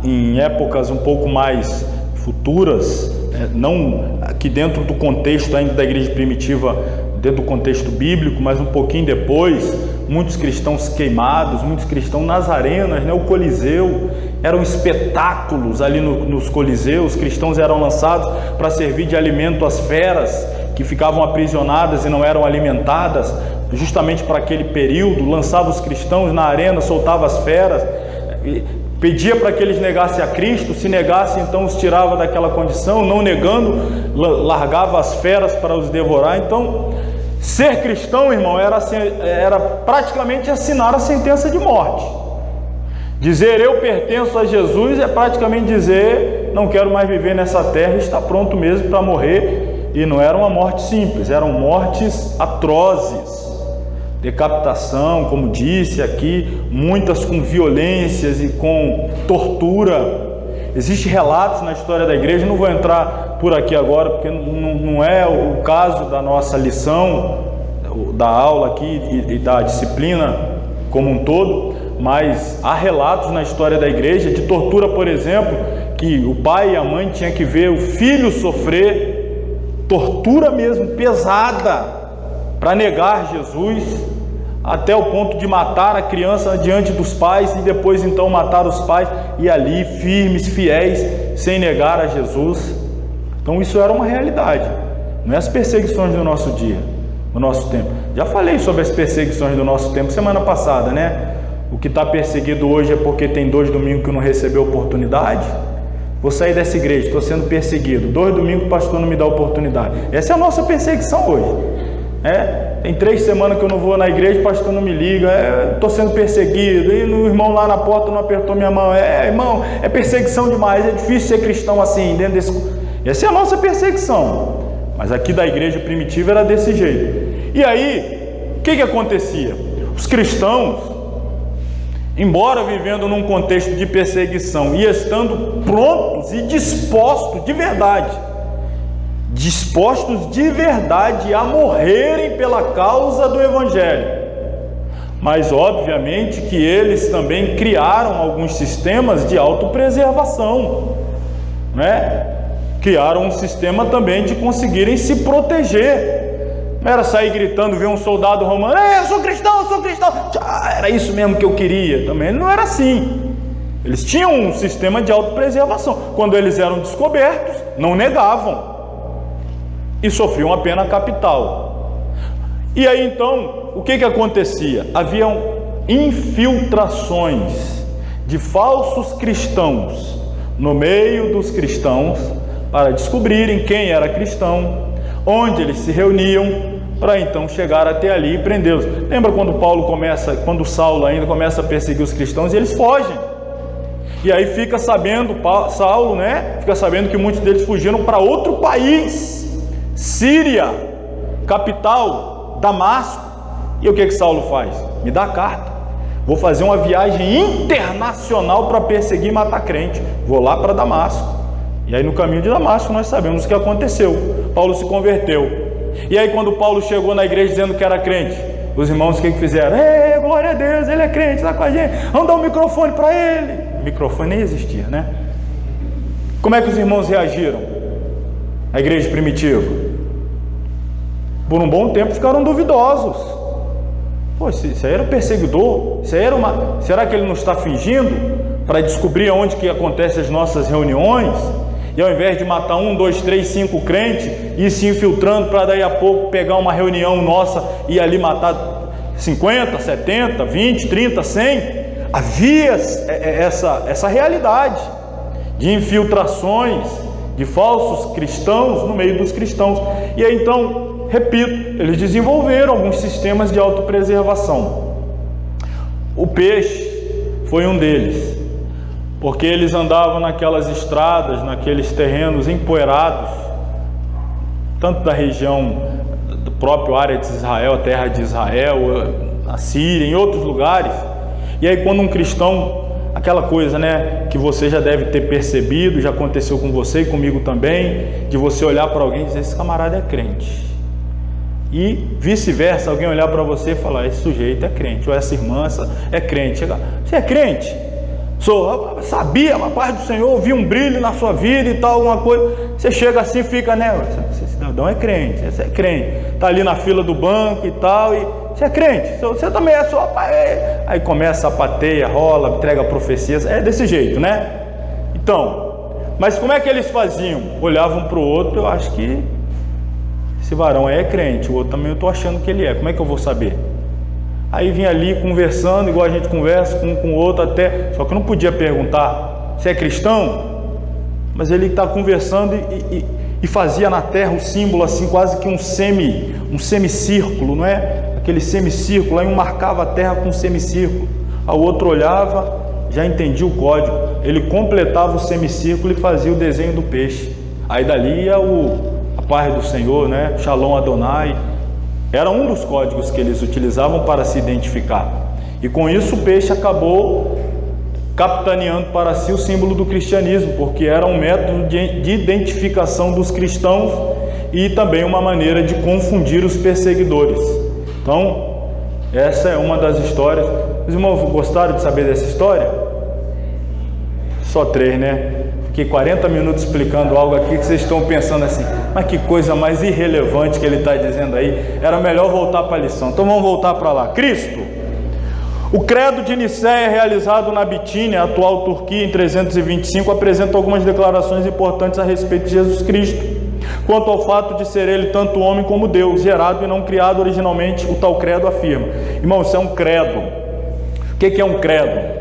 em épocas um pouco mais futuras, não aqui dentro do contexto ainda da igreja primitiva, dentro do contexto bíblico, mas um pouquinho depois, muitos cristãos queimados, muitos cristãos nas arenas, o Coliseu, eram espetáculos ali nos coliseus, cristãos eram lançados para servir de alimento às feras, que ficavam aprisionadas e não eram alimentadas, justamente para aquele período, lançava os cristãos na arena, soltava as feras, pedia para que eles negassem a Cristo, se negassem então os tirava daquela condição, não negando, largava as feras para os devorar. Então, ser cristão, irmão, era praticamente assinar a sentença de morte. Dizer eu pertenço a Jesus é praticamente dizer não quero mais viver nessa terra, está pronto mesmo para morrer. E não era uma morte simples, eram mortes atrozes, decapitação, como disse aqui, muitas com violências e com tortura. Existem relatos na história da igreja, não vou entrar por aqui agora, porque não é o caso da nossa lição, da aula aqui e da disciplina como um todo, mas há relatos na história da igreja de tortura, por exemplo, que o pai e a mãe tinham que ver o filho sofrer, tortura mesmo, pesada, para negar Jesus, até o ponto de matar a criança diante dos pais e depois então matar os pais, e ali firmes, fiéis, sem negar a Jesus. Então isso era uma realidade, não é as perseguições do nosso dia, do nosso tempo. Já falei sobre as perseguições do nosso tempo semana passada, né? O que está perseguido hoje é porque tem 2 domingos que não recebeu oportunidade. Vou sair dessa igreja, estou sendo perseguido. 2 domingos o pastor não me dá oportunidade. Essa é a nossa perseguição hoje. Tem 3 semanas que eu não vou na igreja, o pastor não me liga. Estou sendo perseguido. E o irmão lá na porta não apertou minha mão. Irmão, é perseguição demais. É difícil ser cristão assim. Dentro desse... Essa é a nossa perseguição. Mas aqui da igreja primitiva era desse jeito. E aí, o que acontecia? Os cristãos, embora vivendo num contexto de perseguição e estando prontos e dispostos de verdade a morrerem pela causa do Evangelho, mas obviamente que eles também criaram alguns sistemas de autopreservação, né? Criaram um sistema também de conseguirem se proteger. Não era sair gritando, ver um soldado romano, eu sou cristão, era isso mesmo que eu queria. Também não era assim. Eles tinham um sistema de autopreservação. Quando eles eram descobertos, não negavam e sofriam a pena capital. E aí então, o que acontecia? Haviam infiltrações de falsos cristãos no meio dos cristãos para descobrirem quem era cristão, onde eles se reuniam, para então chegar até ali e prendê-los. Lembra quando Saulo ainda começa a perseguir os cristãos e eles fogem? E aí fica sabendo, Saulo, né? Fica sabendo que muitos deles fugiram para outro país, Síria, capital, Damasco. E o que Saulo faz? Me dá a carta. Vou fazer uma viagem internacional para perseguir e matar crente. Vou lá para Damasco. E aí no caminho de Damasco nós sabemos o que aconteceu. Paulo se converteu. E aí quando Paulo chegou na igreja dizendo que era crente, os irmãos o que fizeram? Glória a Deus, ele é crente, está com a gente, vamos dar um microfone para ele. O microfone nem existia, né? Como é que os irmãos reagiram? A igreja primitiva? Por um bom tempo ficaram duvidosos. Pô, isso aí era perseguidor? Isso aí era uma... Será que ele não está fingindo para descobrir onde que acontecem as nossas reuniões? E ao invés de matar 1, 2, 3, 5 crentes, ir se infiltrando para daí a pouco pegar uma reunião nossa e ali matar 50, 70, 20, 30, 100, havia essa realidade de infiltrações de falsos cristãos no meio dos cristãos. E aí então, repito, eles desenvolveram alguns sistemas de autopreservação. O peixe foi um deles, porque eles andavam naquelas estradas, naqueles terrenos empoeirados, tanto da região do próprio área de Israel, a terra de Israel, a Síria, em outros lugares. E aí quando um cristão, aquela coisa, né, que você já deve ter percebido, já aconteceu com você e comigo também, de você olhar para alguém e dizer, esse camarada é crente. E vice-versa, alguém olhar para você e falar, esse sujeito é crente, ou essa irmã é crente. Você é crente? sabia, a paz do Senhor, vi um brilho na sua vida e tal, alguma coisa. Você chega assim e fica, né? Esse cidadão é crente, você é crente. Está ali na fila do banco e tal, e você é crente, você também é só. Aí começa a pateia, rola, entrega profecias, é desse jeito, né? Então, mas como é que eles faziam? Olhavam para o outro, eu acho que esse varão é crente, o outro também eu estou achando que ele é, como é que eu vou saber? Aí vinha ali conversando, igual a gente conversa com o outro até, só que eu não podia perguntar, você é cristão? Mas ele está conversando e fazia na terra o símbolo assim, quase que um semicírculo, não é? Aquele semicírculo, aí um marcava a terra com um semicírculo, o outro olhava, já entendia o código, ele completava o semicírculo e fazia o desenho do peixe. Aí dali ia a paz do Senhor, né? Shalom Adonai. Era um dos códigos que eles utilizavam para se identificar. E com isso o peixe acabou capitaneando para si o símbolo do cristianismo, porque era um método de identificação dos cristãos e também uma maneira de confundir os perseguidores. Então, essa é uma das histórias. Os irmãos gostaram de saber dessa história? Só 3, né? Fiquei 40 minutos explicando algo aqui que vocês estão pensando assim, mas que coisa mais irrelevante que ele está dizendo aí, era melhor voltar para a lição. Então vamos voltar para lá. Cristo. O credo de Nicéia, realizado na Bitínia, atual Turquia, em 325, apresenta algumas declarações importantes a respeito de Jesus Cristo, quanto ao fato de ser ele tanto homem como Deus, gerado e não criado originalmente, o tal credo afirma. Irmão, isso é um credo. O que é um credo?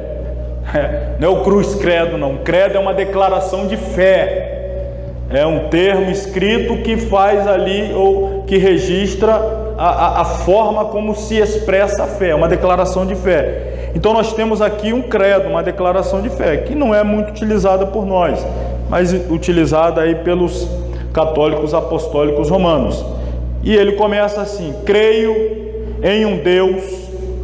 Não é o cruz credo, não. Credo é uma declaração de fé. É um termo escrito que faz ali, ou que registra a forma como se expressa a fé, uma declaração de fé. Então nós temos aqui um credo, uma declaração de fé, que não é muito utilizada por nós, mas utilizada aí pelos católicos apostólicos romanos. E ele começa assim: creio em um Deus,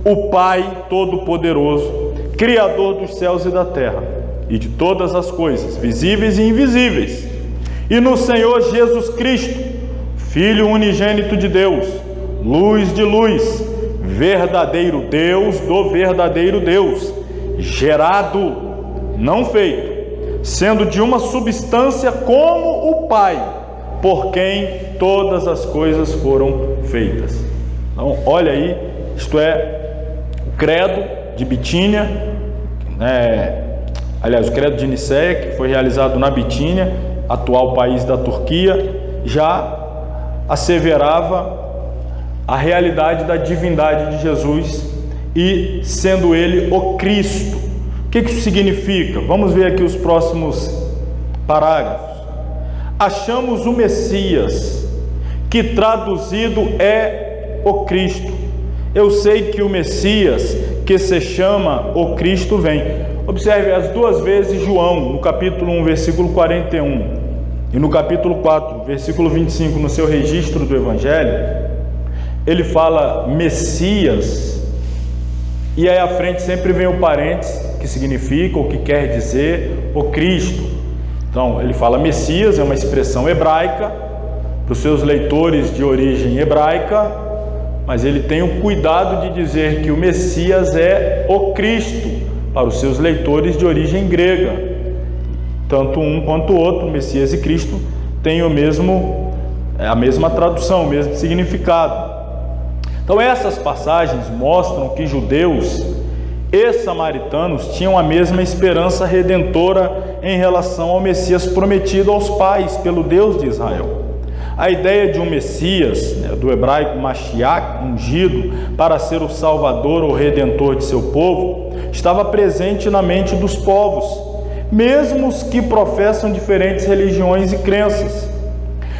o Pai Todo-Poderoso, Criador dos céus e da terra, e de todas as coisas, visíveis e invisíveis, e no Senhor Jesus Cristo, Filho unigênito de Deus, luz de luz, verdadeiro Deus do verdadeiro Deus, gerado, não feito, sendo de uma substância como o Pai, por quem todas as coisas foram feitas. Então, olha aí, isto é o credo de Bitínia, aliás, o credo de Nicéia, que foi realizado na Bitínia, atual país da Turquia, já asseverava a realidade da divindade de Jesus e sendo ele o Cristo. O que isso significa? Vamos ver aqui os próximos parágrafos. Achamos o Messias, que traduzido é o Cristo. Eu sei que o Messias, que se chama o Cristo, vem. Observe as duas vezes João, no capítulo 1, versículo 41, e no capítulo 4, versículo 25, no seu registro do Evangelho, ele fala Messias, e aí à frente sempre vem o parênteses, que significa, ou que quer dizer, o Cristo. Então, ele fala Messias, é uma expressão hebraica, para os seus leitores de origem hebraica, mas ele tem o cuidado de dizer que o Messias é o Cristo, para os seus leitores de origem grega. Tanto um quanto o outro, Messias e Cristo, têm a mesma tradução, o mesmo significado. Então essas passagens mostram que judeus e samaritanos tinham a mesma esperança redentora em relação ao Messias prometido aos pais pelo Deus de Israel. A ideia de um Messias, do hebraico Mashiach, ungido para ser o salvador ou redentor de seu povo, estava presente na mente dos povos, mesmo os que professam diferentes religiões e crenças.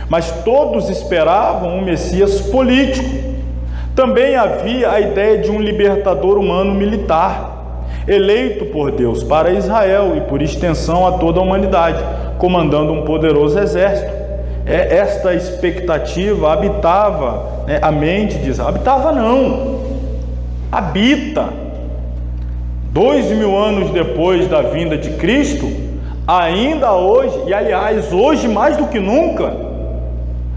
Mas todos esperavam um Messias político. Também havia a ideia de um libertador humano militar, eleito por Deus para Israel e por extensão a toda a humanidade, comandando um poderoso exército. Esta expectativa habitava a mente de Israel. Habitava não, habita. 2000 anos depois da vinda de Cristo, ainda hoje, e aliás, hoje mais do que nunca,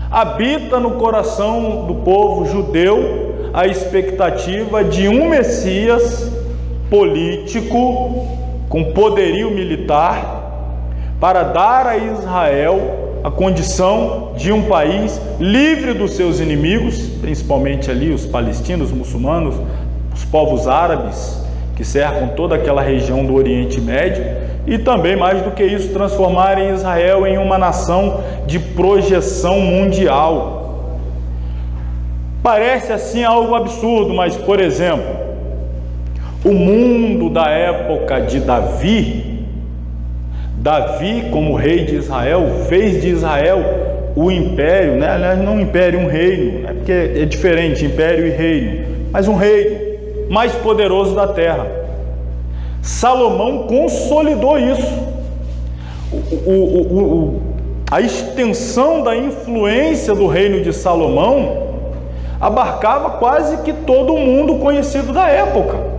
habita no coração do povo judeu a expectativa de um Messias político com poderio militar, para dar a Israel a condição de um país livre dos seus inimigos, principalmente ali os palestinos, os muçulmanos, os povos árabes que cercam toda aquela região do Oriente Médio, e também, mais do que isso, transformarem Israel em uma nação de projeção mundial. Parece assim algo absurdo, mas, por exemplo, o mundo da época de Davi, como rei de Israel, fez de Israel o império, né? Aliás, não um império, um reino, né? Porque é diferente, império e reino, mas um reino mais poderoso da terra. Salomão consolidou isso. A extensão da influência do reino de Salomão abarcava quase que todo o mundo conhecido da época.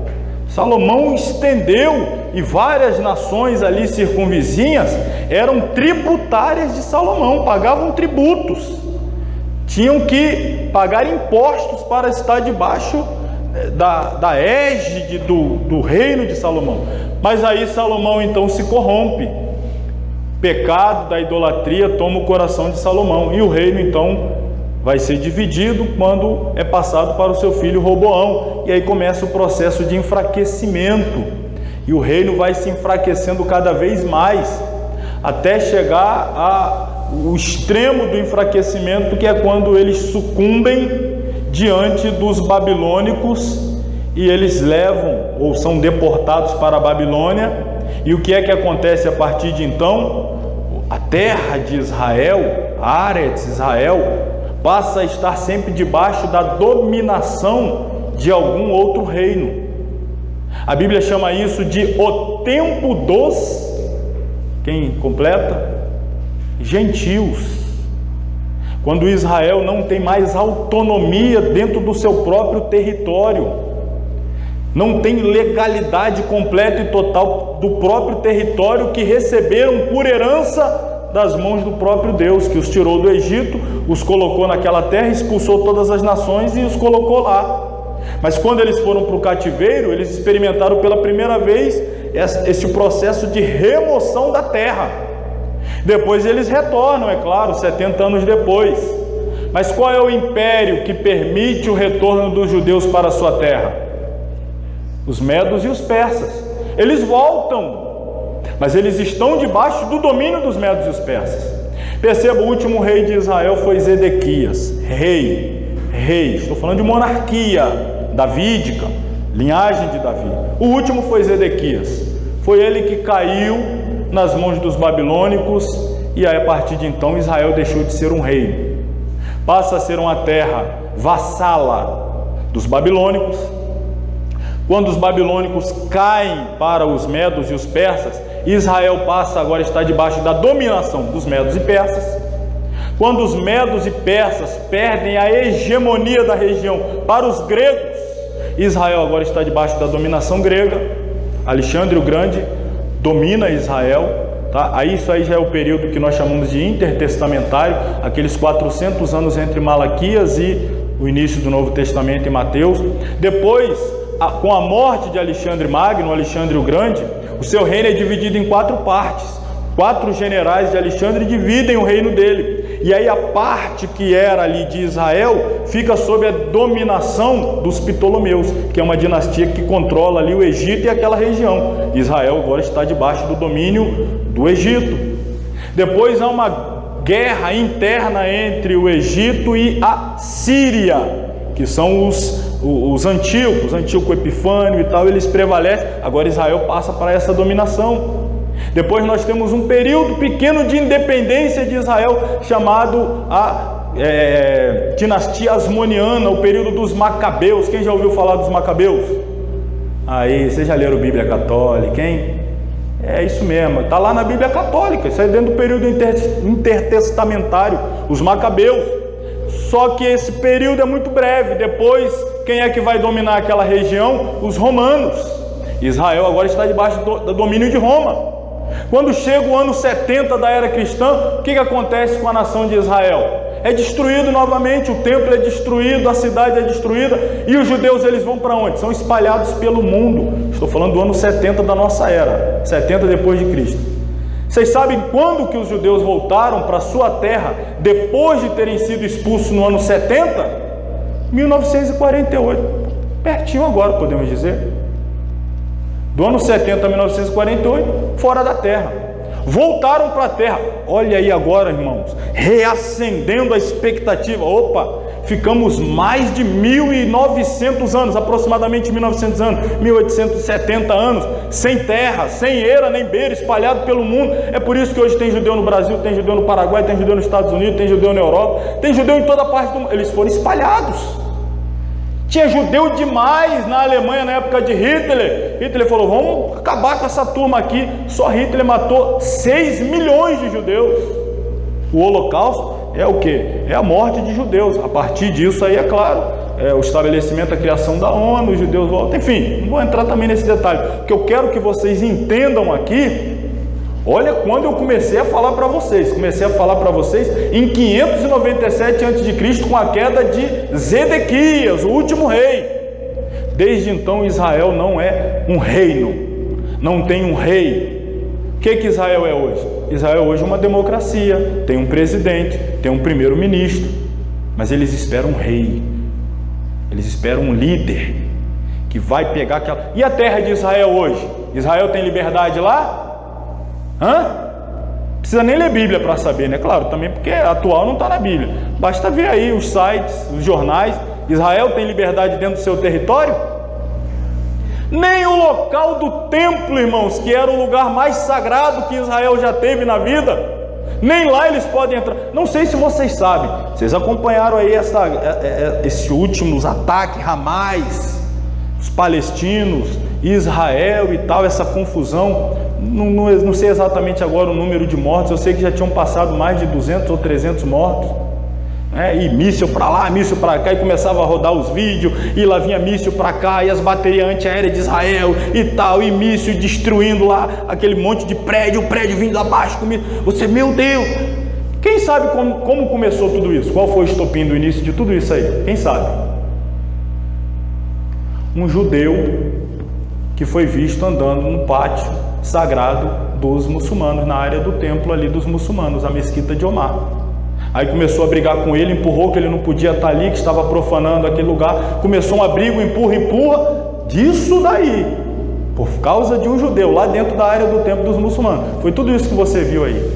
Salomão estendeu, e várias nações ali circunvizinhas eram tributárias de Salomão, pagavam tributos, tinham que pagar impostos para estar debaixo da égide do reino de Salomão. Mas aí Salomão então se corrompe, pecado da idolatria toma o coração de Salomão, e o reino então vai ser dividido quando é passado para o seu filho Roboão, e aí começa o processo de enfraquecimento, e o reino vai se enfraquecendo cada vez mais, até chegar ao extremo do enfraquecimento, que é quando eles sucumbem diante dos babilônicos, e eles levam ou são deportados para a Babilônia. E o que é que acontece a partir de então? A terra de Israel, Áretz Israel, passa a estar sempre debaixo da dominação de algum outro reino. A Bíblia chama isso de o tempo dos, quem completa? Gentios. Quando Israel não tem mais autonomia dentro do seu próprio território, não tem legalidade completa e total do próprio território que receberam por herança das mãos do próprio Deus, que os tirou do Egito, os colocou naquela terra, expulsou todas as nações e os colocou lá. Mas quando eles foram para o cativeiro, eles experimentaram pela primeira vez esse processo de remoção da terra. Depois eles retornam, é claro, 70 anos depois. Mas qual é o império que permite o retorno dos judeus para a sua terra? Os medos e os persas. Eles voltam, mas eles estão debaixo do domínio dos medos e os persas. Perceba, o último rei de Israel foi Zedequias, rei, estou falando de monarquia davídica, linhagem de Davi. O último foi Zedequias, foi ele que caiu nas mãos dos babilônicos, e aí a partir de então Israel deixou de ser um reino, passa a ser uma terra vassala dos babilônicos. Quando os babilônicos caem para os medos e os persas, Israel passa agora a estar debaixo da dominação dos medos e persas. Quando os medos e persas perdem a hegemonia da região para os gregos, Israel agora está debaixo da dominação grega. Alexandre o Grande domina Israel, tá? Aí isso aí já é o período que nós chamamos de intertestamentário, aqueles 400 anos entre Malaquias e o início do Novo Testamento em Mateus. Depois, com a morte de Alexandre Magno, Alexandre o Grande, o seu reino é dividido em 4 partes. 4 generais de Alexandre dividem o reino dele, e aí a parte que era ali de Israel fica sob a dominação dos Ptolomeus, que é uma dinastia que controla ali o Egito e aquela região. Israel agora está debaixo do domínio do Egito. Depois há uma guerra interna entre o Egito e a Síria, que são os antíocos, Antíoco Epifânio e tal, eles prevalecem. Agora Israel passa para essa dominação. Depois nós temos um período pequeno de independência de Israel, chamado a dinastia Asmoniana, o período dos Macabeus. Quem já ouviu falar dos Macabeus? Aí, vocês já leram Bíblia Católica, hein? É isso mesmo, está lá na Bíblia Católica, isso é dentro do período intertestamentário, os Macabeus. Só que esse período é muito breve. Depois, quem é que vai dominar aquela região? Os romanos. Israel agora está debaixo do domínio de Roma. Quando chega o ano 70 da era cristã, o que acontece com a nação de Israel? é destruído novamente, o templo é destruído, a cidade é destruída, e os judeus eles vão para onde? São espalhados pelo mundo. Estou falando do ano 70 da nossa era, 70 depois de Cristo. Vocês sabem quando que os judeus voltaram para sua terra, depois de terem sido expulsos no ano 70? 1948, pertinho agora, podemos dizer. Do ano 70 a 1948, fora da terra. Voltaram para a terra. Olha aí agora, irmãos, reacendendo a expectativa. Opa, ficamos mais de 1900 anos, aproximadamente 1900 anos, 1870 anos, sem terra, sem eira nem beira, espalhado pelo mundo. É por isso que hoje tem judeu no Brasil, tem judeu no Paraguai, tem judeu nos Estados Unidos, tem judeu na Europa, tem judeu em toda parte do mundo. Eles foram espalhados. Tinha judeu demais na Alemanha na época de Hitler. Hitler falou, vamos acabar com essa turma aqui. Só Hitler matou 6 milhões de judeus. O Holocausto é o quê? É a morte de judeus. A partir disso aí, é claro, o estabelecimento, a criação da ONU, os judeus voltam. Enfim, não vou entrar também nesse detalhe. O que eu quero que vocês entendam aqui, olha quando eu comecei a falar para vocês. Comecei a falar para vocês em 597 a.C., com a queda de Zedequias, o último rei. Desde então Israel não é um reino, não tem um rei. O que Israel é hoje? Israel hoje é uma democracia, tem um presidente, tem um primeiro-ministro, mas eles esperam um rei, eles esperam um líder que vai pegar aquela... E a terra de Israel hoje? Israel tem liberdade lá? Precisa nem ler Bíblia para saber, né? Claro, também porque atual não está na Bíblia. Basta ver aí os sites, os jornais. Israel tem liberdade dentro do seu território? Nem o local do templo, irmãos, que era o lugar mais sagrado que Israel já teve na vida, nem lá eles podem entrar. Não sei se vocês sabem, vocês acompanharam aí esse últimos ataques, Hamas, os palestinos, Israel e tal, essa confusão. Não sei exatamente agora o número de mortos, eu sei que já tinham passado mais de 200 ou 300 mortos, e míssil para lá, míssil para cá, e começava a rodar os vídeos, e lá vinha míssil para cá, e as baterias antiaéreas de Israel e tal, e míssil destruindo lá aquele monte de prédio, o prédio vindo abaixo comigo. Você, meu Deus, quem sabe como começou tudo isso? Qual foi o estopim do início de tudo isso aí? Quem sabe? Um judeu que foi visto andando no pátio sagrado dos muçulmanos, na área do templo ali dos muçulmanos, a mesquita de Omar. Aí começou a brigar com ele, empurrou que ele não podia estar ali, que estava profanando aquele lugar. Começou um abrigo, empurra, disso daí, por causa de um judeu lá dentro da área do templo dos muçulmanos. Foi tudo isso que você viu aí.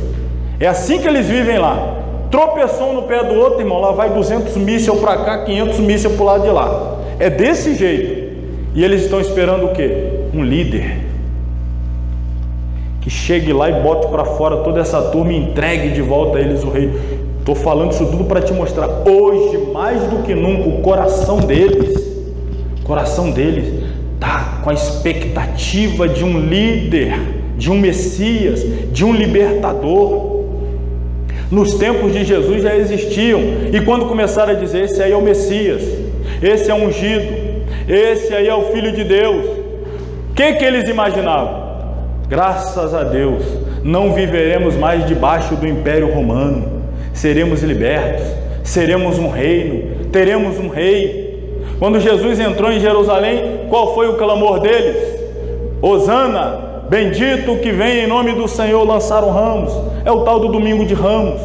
É assim que eles vivem lá. Tropeçou um no pé do outro, irmão, lá vai 200 mísseis para cá, 500 mísseis para o lado de lá. É desse jeito. E eles estão esperando o quê? Um líder que chegue lá e bote para fora toda essa turma e entregue de volta a eles o rei. Estou falando isso tudo para te mostrar, hoje, mais do que nunca, o coração deles está com a expectativa de um líder, de um Messias, de um libertador. Nos tempos de Jesus já existiam, e quando começaram a dizer, esse aí é o Messias, esse é o ungido, esse aí é o Filho de Deus, o que eles imaginavam? Graças a Deus, não viveremos mais debaixo do Império Romano, seremos libertos, seremos um reino, teremos um rei. Quando Jesus entrou em Jerusalém, qual foi o clamor deles? Hosana, bendito o que vem em nome do Senhor. Lançaram ramos. É o tal do domingo de Ramos,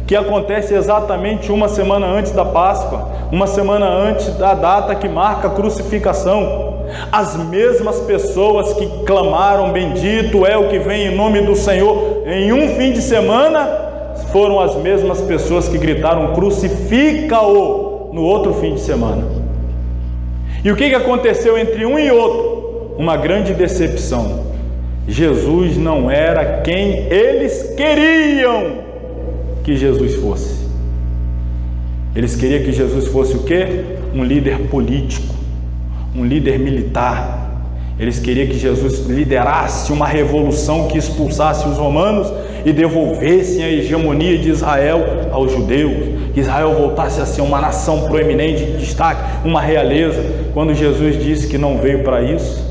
que acontece exatamente uma semana antes da Páscoa, uma semana antes da data que marca a crucificação. As mesmas pessoas que clamaram bendito é o que vem em nome do Senhor em um fim de semana, foram as mesmas pessoas que gritaram crucifica-o no outro fim de semana. E o que aconteceu entre um e outro? Uma grande decepção. Jesus não era quem eles queriam que Jesus fosse. Eles queriam que Jesus fosse o quê? Um líder político, um líder militar. Eles queriam que Jesus liderasse uma revolução que expulsasse os romanos e devolvesse a hegemonia de Israel aos judeus, que Israel voltasse a ser uma nação proeminente de destaque, uma realeza, quando Jesus disse que não veio para isso.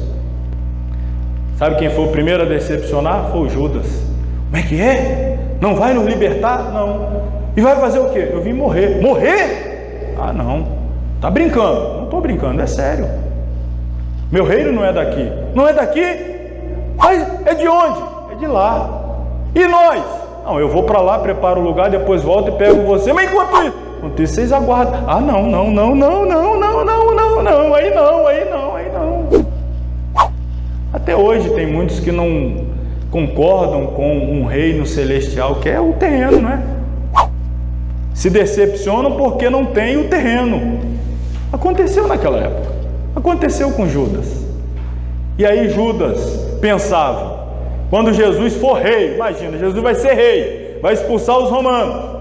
Sabe quem foi o primeiro a decepcionar? Foi o Judas. Como é que é? Não vai nos libertar? Não. E vai fazer o quê? Eu vim morrer. Morrer? Ah, não. Tá brincando? Não estou brincando, é sério. Meu reino não é daqui. Não é daqui? Mas é de onde? É de lá. E nós? Não, eu vou para lá, preparo o lugar, depois volto e pego você. Mas enquanto isso vocês aguardam. Ah, não. Aí não. Até hoje tem muitos que não concordam com um reino celestial, que é o terreno, não é? Se decepcionam porque não tem o terreno. Aconteceu naquela época. Aconteceu com Judas. E aí Judas pensava, quando Jesus for rei, imagina, Jesus vai ser rei, vai expulsar os romanos.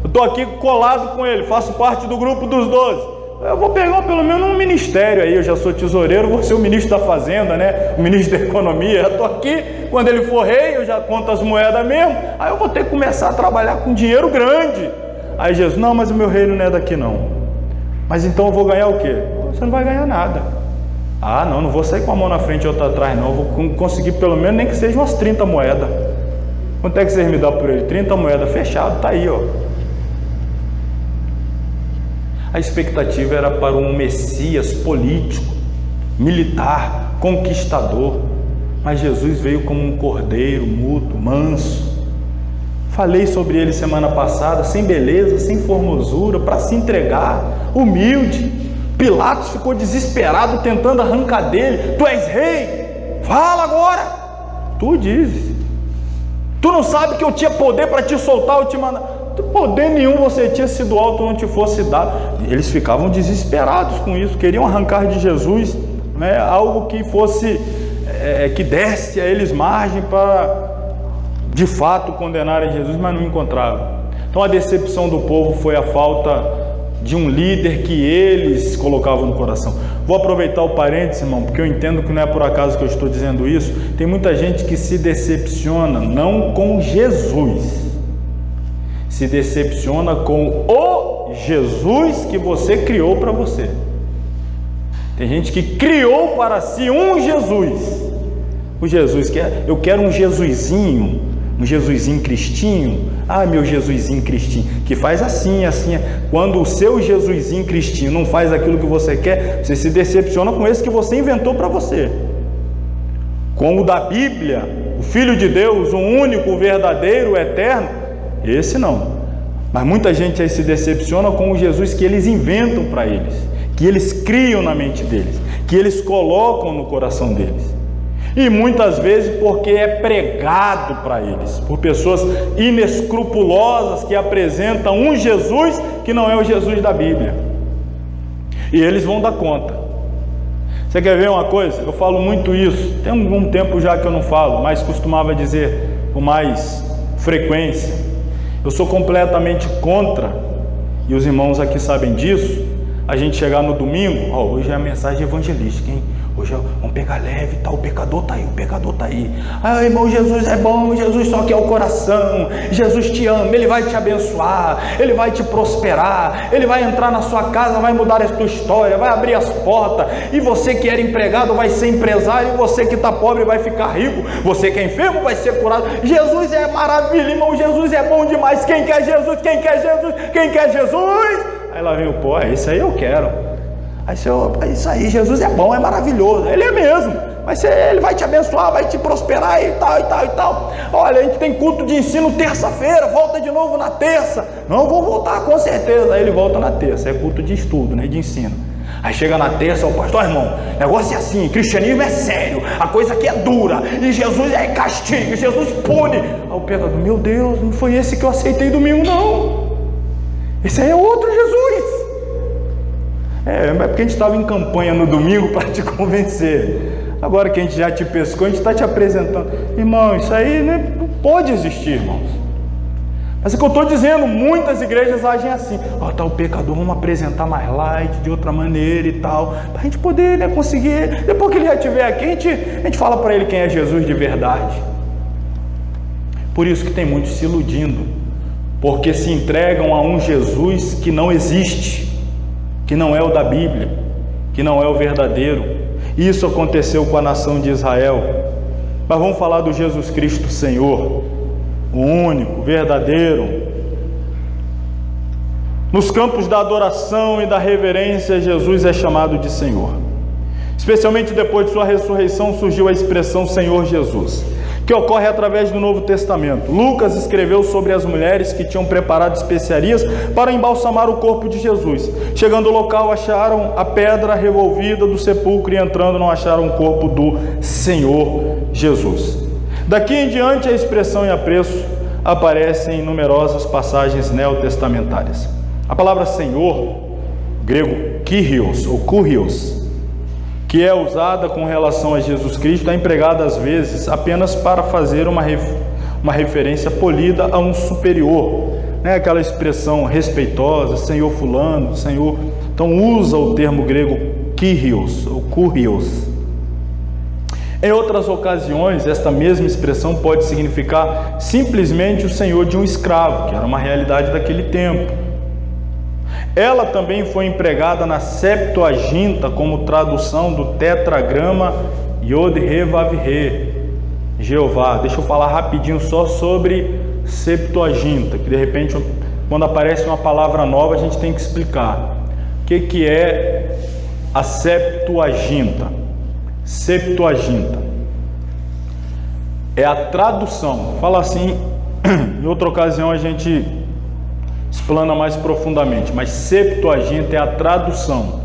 Eu estou aqui colado com ele, faço parte do grupo dos 12. Eu vou pegar pelo menos um ministério aí, eu já sou tesoureiro, vou ser o ministro da fazenda, né? O ministro da economia, eu estou aqui, quando ele for rei, eu já conto as moedas mesmo, aí eu vou ter que começar a trabalhar com dinheiro grande. Aí Jesus, não, mas o meu reino não é daqui não. Mas então eu vou ganhar o quê? Você não vai ganhar nada. Ah, não vou sair com a mão na frente e outra atrás não, vou conseguir pelo menos nem que sejam umas 30 moedas. Quanto é que vocês me dão por ele? 30 moedas, fechado, tá aí, ó. A expectativa era para um Messias político, militar, conquistador, mas Jesus veio como um cordeiro mudo, manso. Falei sobre ele semana passada, sem beleza, sem formosura, para se entregar, humilde. Pilatos ficou desesperado, tentando arrancar dele. Tu és rei? Fala agora. Tu dizes. Tu não sabe que eu tinha poder para te soltar ou te mandar? Poder nenhum você tinha, se do alto não te fosse dado. Eles ficavam desesperados com isso, queriam arrancar de Jesus, né, algo que fosse, que desse a eles margem para de fato condenarem Jesus, mas não encontravam. Então a decepção do povo foi a falta de um líder que eles colocavam no coração. Vou aproveitar o parênteses, irmão, porque eu entendo que não é por acaso que eu estou dizendo isso. Tem muita gente que se decepciona não com Jesus, se decepciona com o Jesus que você criou para você. Tem gente que criou para si um Jesus. O Jesus que eu quero um Jesusinho, um Jesusinho cristinho. Ah, meu Jesusinho cristinho, que faz assim. Quando o seu Jesusinho cristinho não faz aquilo que você quer, você se decepciona com esse que você inventou para você. Com o da Bíblia, o Filho de Deus, o único, o verdadeiro, o eterno, esse não. Mas muita gente aí se decepciona com o Jesus que eles inventam para eles, que eles criam na mente deles, que eles colocam no coração deles. E muitas vezes porque é pregado para eles, por pessoas inescrupulosas que apresentam um Jesus que não é o Jesus da Bíblia. E eles vão dar conta. Você quer ver uma coisa? Eu falo muito isso, tem algum tempo já que eu não falo, mas costumava dizer com mais frequência. Eu sou completamente contra, e os irmãos aqui sabem disso, a gente chegar no domingo, hoje é a mensagem evangelística, hein? Hoje vamos pegar leve, tá? O pecador tá aí. Ah, irmão, Jesus é bom, Jesus só quer o coração, Jesus te ama, Ele vai te abençoar, Ele vai te prosperar, Ele vai entrar na sua casa, vai mudar a sua história, vai abrir as portas, e você que era empregado vai ser empresário, e você que está pobre vai ficar rico, você que é enfermo vai ser curado. Jesus é maravilha, irmão, Jesus é bom demais. Quem quer Jesus? Quem quer Jesus? Quem quer Jesus? Aí lá vem o pó, isso aí eu quero. Isso aí, Jesus é bom, é maravilhoso, Ele é mesmo, mas Ele vai te abençoar, vai te prosperar e tal. Olha, a gente tem culto de ensino terça-feira, volta de novo na terça. Não, vou voltar com certeza. Aí ele volta na terça, é culto de estudo, né, de ensino. Aí chega na terça, o pastor, irmão, negócio é assim, cristianismo é sério, a coisa aqui é dura, e Jesus é castigo, Jesus pune. Aí o pecador, meu Deus, não foi esse que eu aceitei domingo não, esse aí é outro Jesus. É porque a gente estava em campanha no domingo para te convencer. Agora que a gente já te pescou, a gente está te apresentando. Irmão, isso aí não pode existir, irmãos. Mas é que eu estou dizendo, muitas igrejas agem assim. Tá o pecador, vamos apresentar mais light, de outra maneira e tal, para a gente poder, né, conseguir. Depois que ele já estiver aqui, a gente fala para ele quem é Jesus de verdade. Por isso que tem muitos se iludindo, porque se entregam a um Jesus que não existe, que não é o da Bíblia, que não é o verdadeiro. Isso aconteceu com a nação de Israel. Mas vamos falar do Jesus Cristo Senhor, o único, verdadeiro. Nos campos da adoração e da reverência, Jesus é chamado de Senhor. Especialmente depois de sua ressurreição, surgiu a expressão Senhor Jesus, que ocorre através do Novo Testamento. Lucas escreveu sobre as mulheres que tinham preparado especiarias para embalsamar o corpo de Jesus. Chegando ao local, acharam a pedra revolvida do sepulcro e entrando não acharam o corpo do Senhor Jesus. Daqui em diante a expressão em apreço aparece em numerosas passagens neotestamentárias. A palavra Senhor, grego Kyrios ou Kurios, que é usada com relação a Jesus Cristo, é empregada às vezes apenas para fazer uma referência polida a um superior, né? Aquela expressão respeitosa, Senhor fulano, Senhor. Então usa o termo grego Kyrios ou Kurios. Em outras ocasiões, esta mesma expressão pode significar simplesmente o senhor de um escravo, que era uma realidade daquele tempo. Ela também foi empregada na Septuaginta como tradução do tetragrama Yod-He-Vav-He, Jeová. Deixa eu falar rapidinho só sobre Septuaginta, que de repente, quando aparece uma palavra nova, a gente tem que explicar. O que é a Septuaginta? Septuaginta é a tradução. Fala assim, em outra ocasião a gente explana mais profundamente, mas Septuaginta é a tradução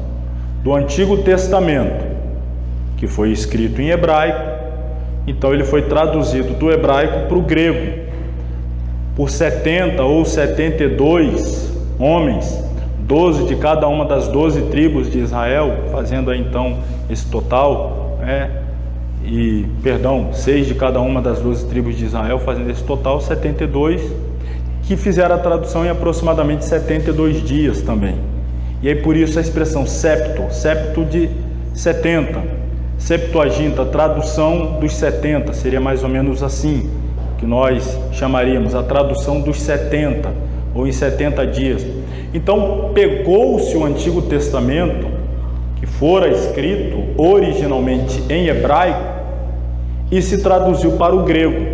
do Antigo Testamento, que foi escrito em hebraico. Então ele foi traduzido do hebraico para o grego por 70 ou 72 homens, 12 de cada uma das 12 tribos de Israel, fazendo aí então esse total, 6 de cada uma das 12 tribos de Israel, fazendo esse total 72, que fizeram a tradução em aproximadamente 72 dias também. E aí por isso a expressão septo de 70, Septuaginta, tradução dos 70, seria mais ou menos assim que nós chamaríamos, a tradução dos 70, ou em 70 dias. Então pegou-se o Antigo Testamento, que fora escrito originalmente em hebraico, e se traduziu para o grego.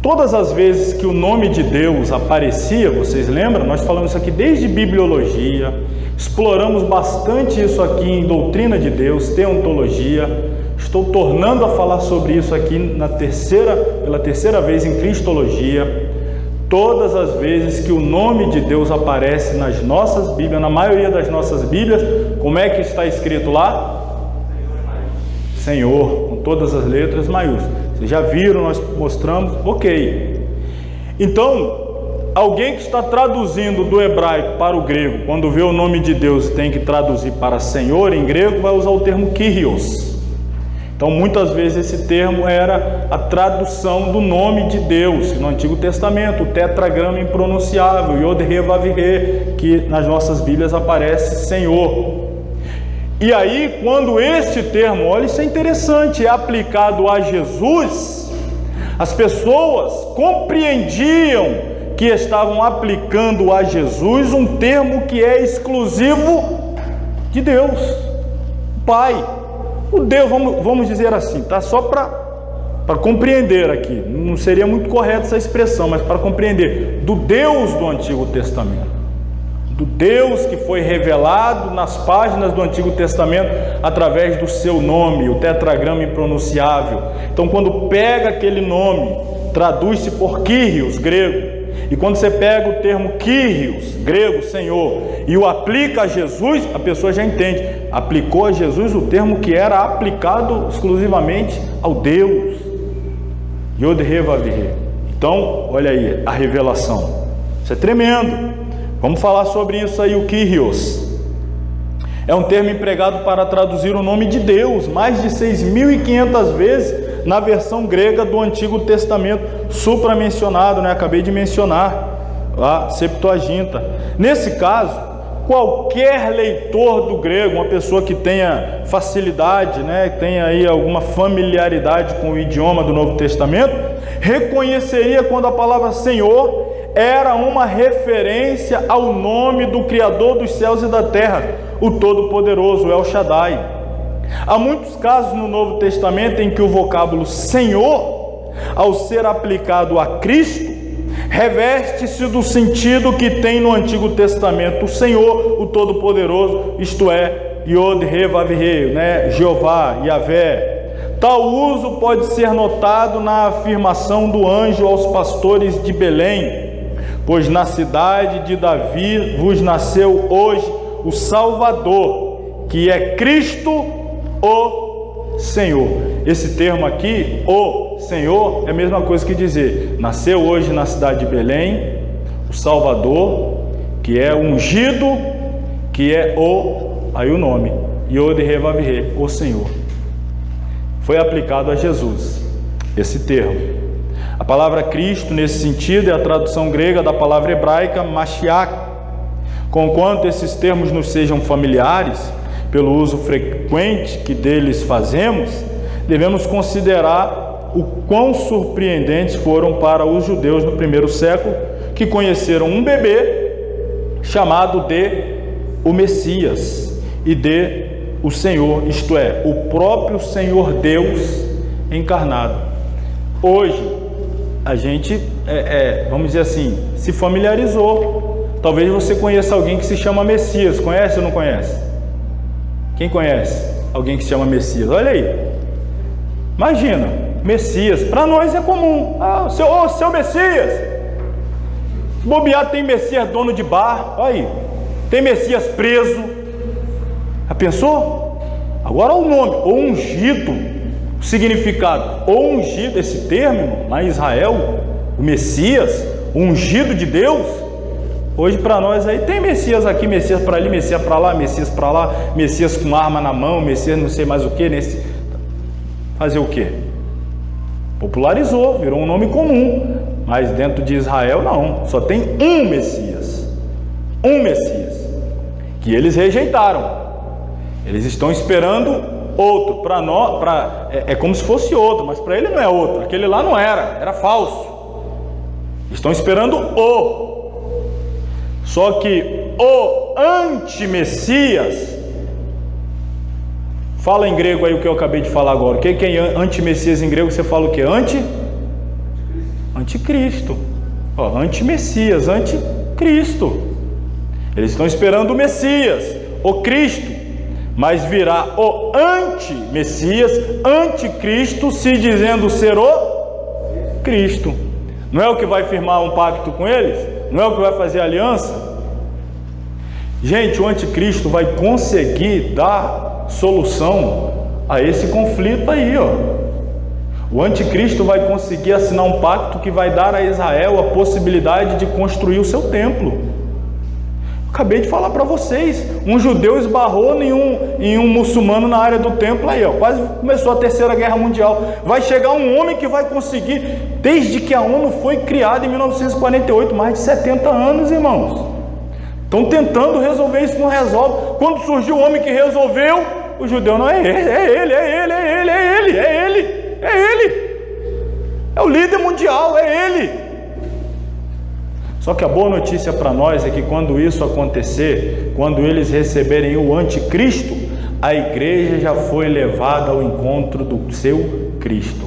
Todas as vezes que o nome de Deus aparecia, vocês lembram? Nós falamos isso aqui desde bibliologia, exploramos bastante isso aqui em doutrina de Deus, teontologia. Estou tornando a falar sobre isso aqui pela terceira vez em cristologia. Todas as vezes que o nome de Deus aparece nas nossas Bíblias, na maioria das nossas Bíblias, como é que está escrito lá? Senhor, com todas as letras maiúsculas. Vocês já viram, nós mostramos, ok. Então, alguém que está traduzindo do hebraico para o grego, quando vê o nome de Deus e tem que traduzir para Senhor em grego, vai usar o termo Kyrios. Então, muitas vezes esse termo era a tradução do nome de Deus. No Antigo Testamento, o tetragrama impronunciável, Yod-He-Vav-He, que nas nossas Bíblias aparece Senhor. E aí, quando este termo, olha, isso é interessante, é aplicado a Jesus, as pessoas compreendiam que estavam aplicando a Jesus um termo que é exclusivo de Deus, Pai. O Deus, vamos dizer assim, tá? Só para compreender aqui, não seria muito correta essa expressão, mas para compreender, do Deus do Antigo Testamento. Do Deus que foi revelado nas páginas do Antigo Testamento através do seu nome, o tetragrama impronunciável. Então, quando pega aquele nome, traduz-se por Kyrios, grego. E quando você pega o termo Kyrios, grego, Senhor, e o aplica a Jesus, a pessoa já entende. Aplicou a Jesus o termo que era aplicado exclusivamente ao Deus. Yod-He-Vav-He. Então, olha aí a revelação. Isso é tremendo. Vamos falar sobre isso aí, o Kyrios. É um termo empregado para traduzir o nome de Deus, mais de 6.500 vezes na versão grega do Antigo Testamento, supramencionado, né? Acabei de mencionar, a Septuaginta. Nesse caso, qualquer leitor do grego, uma pessoa que tenha facilidade, né? Tenha aí alguma familiaridade com o idioma do Novo Testamento, reconheceria quando a palavra Senhor era uma referência ao nome do Criador dos céus e da terra, o Todo-Poderoso, El Shaddai. Há muitos casos no Novo Testamento em que o vocábulo Senhor, ao ser aplicado a Cristo, reveste-se do sentido que tem no Antigo Testamento o Senhor, o Todo-Poderoso, isto é, Yod, He, Vav, He, né? Jeová, Yahvé. Tal uso pode ser notado na afirmação do anjo aos pastores de Belém: pois na cidade de Davi vos nasceu hoje o Salvador, que é Cristo o Senhor. Esse termo aqui, o Senhor, é a mesma coisa que dizer: nasceu hoje na cidade de Belém o Salvador, que é ungido, que é aí o nome, Yod, He, Vav, He, o Senhor. Foi aplicado a Jesus esse termo. A palavra Cristo, nesse sentido, é a tradução grega da palavra hebraica Mashiach. Conquanto esses termos nos sejam familiares, pelo uso frequente que deles fazemos, devemos considerar o quão surpreendentes foram para os judeus no primeiro século, que conheceram um bebê chamado de o Messias e de o Senhor, isto é, o próprio Senhor Deus encarnado. Hoje, a gente, vamos dizer assim, se familiarizou. Talvez você conheça alguém que se chama Messias. Conhece ou não conhece? Quem conhece alguém que se chama Messias? Olha aí. Imagina, Messias. Para nós é comum. Seu Messias. Bobeado, tem Messias dono de bar. Olha aí. Tem Messias preso. Já pensou? Agora o nome, o ungido, o significado, o ungido, esse termo, lá em Israel, o Messias, o ungido de Deus. Hoje para nós aí tem Messias aqui, Messias para ali, Messias para lá, Messias com arma na mão, Messias não sei mais o que, fazer o que? Popularizou, virou um nome comum, mas dentro de Israel não, só tem um Messias, que eles rejeitaram. Eles estão esperando outro. Para nós, é como se fosse outro, mas para ele não é outro. Aquele lá não era falso. Estão esperando Só que o anti-Messias, fala em grego aí o que eu acabei de falar agora. O que é anti-Messias em grego? Você fala o que? Anticristo. Anti-Messias, anticristo. Eles estão esperando o Messias, o Cristo. Mas virá o anti-Messias, anticristo, se dizendo ser o Cristo. Não é o que vai firmar um pacto com eles? Não é o que vai fazer aliança? Gente, o anticristo vai conseguir dar solução a esse conflito aí, O anticristo vai conseguir assinar um pacto que vai dar a Israel a possibilidade de construir o seu templo. Acabei de falar para vocês, um judeu esbarrou em um muçulmano na área do templo aí, quase começou a Terceira Guerra Mundial. Vai chegar um homem que vai conseguir, desde que a ONU foi criada em 1948, mais de 70 anos, irmãos. Estão tentando resolver isso, não resolve. Quando surgiu o homem que resolveu, o judeu não é ele, é ele. É o líder mundial, é ele. Só que a boa notícia para nós é que quando isso acontecer, quando eles receberem o anticristo, a igreja já foi levada ao encontro do seu Cristo.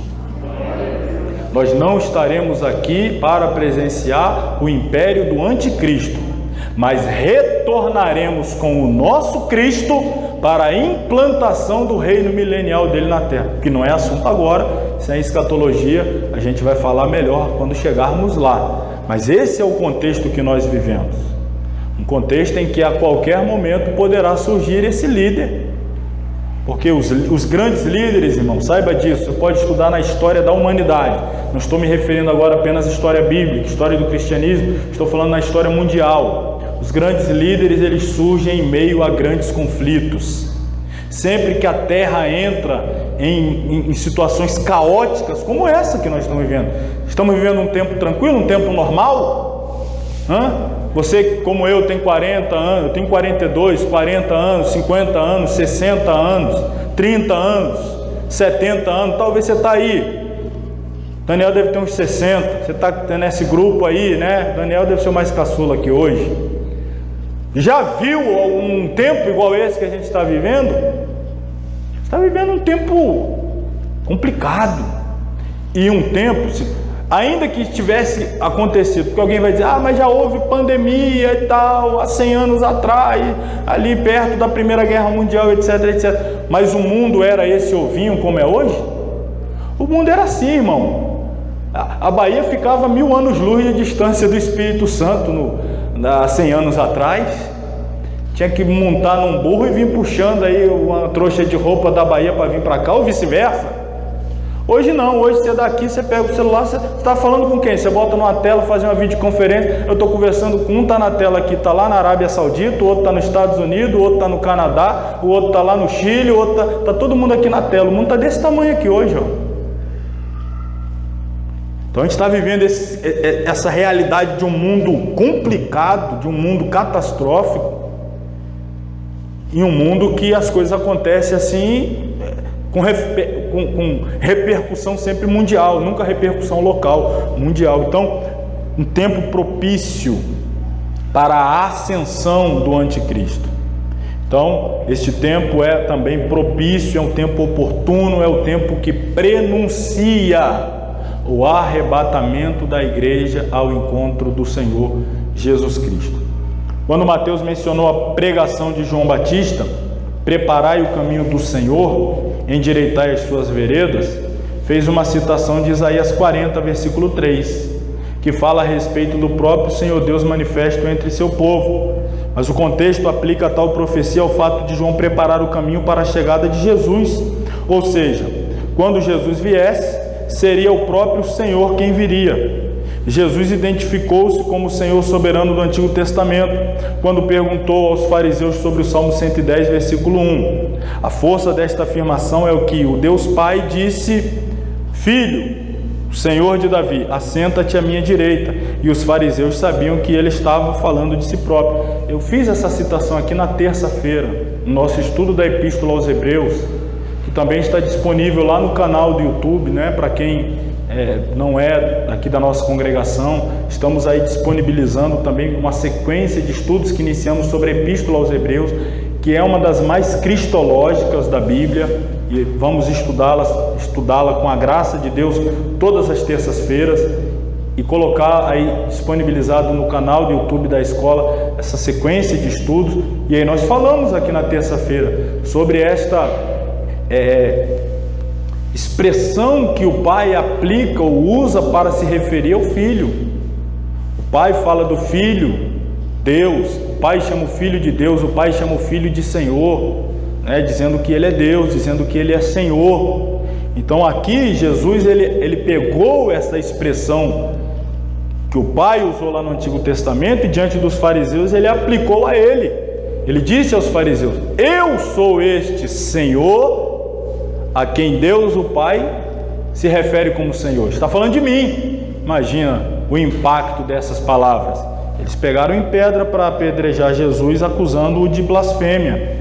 Nós não estaremos aqui para presenciar o império do anticristo, mas retornaremos com o nosso Cristo para a implantação do reino milenial dele na terra, que não é assunto agora, isso é escatologia, a gente vai falar melhor quando chegarmos lá. Mas esse é o contexto que nós vivemos, um contexto em que a qualquer momento poderá surgir esse líder, porque os grandes líderes, irmão, saiba disso, você pode estudar na história da humanidade, não estou me referindo agora apenas à história bíblica, história do cristianismo, estou falando na história mundial. Os grandes líderes, eles surgem em meio a grandes conflitos. Sempre que a terra entra em situações caóticas, como essa que nós estamos vivendo. Estamos vivendo um tempo tranquilo, um tempo normal? Você, como eu, tem 40 anos, eu tenho 42, 40 anos, 50 anos, 60 anos, 30 anos, 70 anos, talvez você está aí. Daniel deve ter uns 60, você está nesse grupo aí, né? Daniel deve ser o mais caçula aqui hoje. Já viu um tempo igual esse que a gente está vivendo? Está vivendo um tempo complicado. E um tempo, Ainda que tivesse acontecido, porque alguém vai dizer, mas já houve pandemia e tal, há 100 anos atrás, ali perto da Primeira Guerra Mundial, etc, etc. Mas o mundo era esse ovinho como é hoje? O mundo era assim, irmão. A Bahia ficava 1000 anos-luz de distância do Espírito Santo há 100 anos atrás. Tinha que montar num burro e vir puxando aí uma trouxa de roupa da Bahia para vir para cá, ou vice-versa. Hoje não, hoje você daqui, você pega o celular, você está falando com quem? Você bota numa tela, faz uma videoconferência, eu estou conversando com um, está na tela aqui, está lá na Arábia Saudita, o outro está nos Estados Unidos, o outro está no Canadá, o outro está lá no Chile, o outro está todo mundo aqui na tela. O mundo está desse tamanho aqui hoje, ó. Então a gente está vivendo essa realidade de um mundo complicado, de um mundo catastrófico, em um mundo que as coisas acontecem assim, com repercussão sempre mundial, nunca repercussão local, mundial. Então, um tempo propício para a ascensão do anticristo. Então, este tempo é também propício, é um tempo oportuno, é o tempo que prenuncia o arrebatamento da igreja ao encontro do Senhor Jesus Cristo. Quando Mateus mencionou a pregação de João Batista, preparai o caminho do Senhor, endireitai as suas veredas, fez uma citação de Isaías 40, versículo 3, que fala a respeito do próprio Senhor Deus manifesto entre seu povo. Mas o contexto aplica a tal profecia ao fato de João preparar o caminho para a chegada de Jesus, ou seja, quando Jesus viesse, seria o próprio Senhor quem viria. Jesus identificou-se como o Senhor soberano do Antigo Testamento, quando perguntou aos fariseus sobre o Salmo 110, versículo 1. A força desta afirmação é o que o Deus Pai disse: Filho, o Senhor de Davi, assenta-te à minha direita. E os fariseus sabiam que ele estava falando de si próprio. Eu fiz essa citação aqui na terça-feira, no nosso estudo da Epístola aos Hebreus, que também está disponível lá no canal do YouTube, né? Para quem não é aqui da nossa congregação, estamos aí disponibilizando também uma sequência de estudos que iniciamos sobre a Epístola aos Hebreus, que é uma das mais cristológicas da Bíblia, e vamos estudá-la com a graça de Deus todas as terças-feiras, e colocar aí disponibilizado no canal do YouTube da escola essa sequência de estudos. E aí nós falamos aqui na terça-feira sobre esta expressão que o pai aplica ou usa para se referir ao filho. O pai fala do filho, Deus, o pai chama o filho de Deus, o pai chama o filho de Senhor, né? Dizendo que ele é Deus, dizendo que ele é Senhor. Então aqui Jesus ele pegou essa expressão que o pai usou lá no Antigo Testamento e diante dos fariseus ele aplicou a ele. Ele disse aos fariseus: eu sou este Senhor a quem Deus o Pai se refere como Senhor. Está falando de mim. Imagina o impacto dessas palavras. Eles pegaram em pedra para apedrejar Jesus, acusando-o de blasfêmia,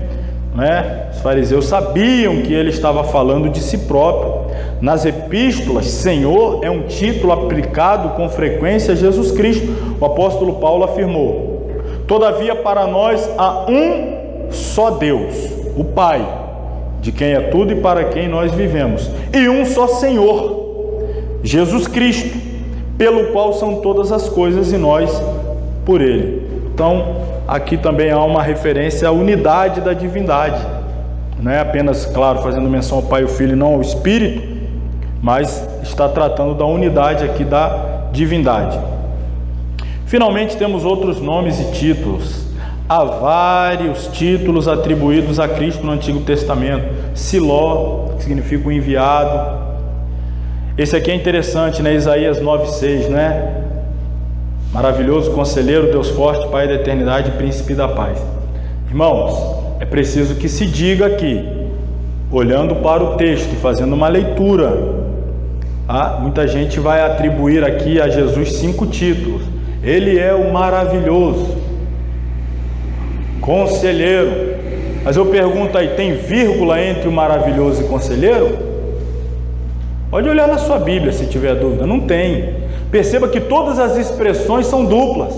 né? Os fariseus sabiam que ele estava falando de si próprio. Nas epístolas, Senhor é um título aplicado com frequência a Jesus Cristo. O apóstolo Paulo afirmou: todavia para nós há um só Deus, o Pai, de quem é tudo e para quem nós vivemos, e um só Senhor, Jesus Cristo, pelo qual são todas as coisas e nós por Ele. Então, aqui também há uma referência à unidade da divindade, não é apenas, claro, fazendo menção ao Pai, o Filho e não ao Espírito, mas está tratando da unidade aqui da divindade. Finalmente temos outros nomes e títulos. Há vários títulos atribuídos a Cristo no Antigo Testamento. Siló, que significa o enviado. Esse aqui é interessante, né? Isaías 9,6, né? Maravilhoso conselheiro, Deus forte, Pai da eternidade, príncipe da paz. Irmãos, é preciso que se diga aqui, olhando para o texto e fazendo uma leitura, muita gente vai atribuir aqui a Jesus 5 títulos. Ele é o maravilhoso, conselheiro. Mas eu pergunto aí, tem vírgula entre o maravilhoso e conselheiro? Pode olhar na sua Bíblia se tiver dúvida, não tem. Perceba que todas as expressões são duplas.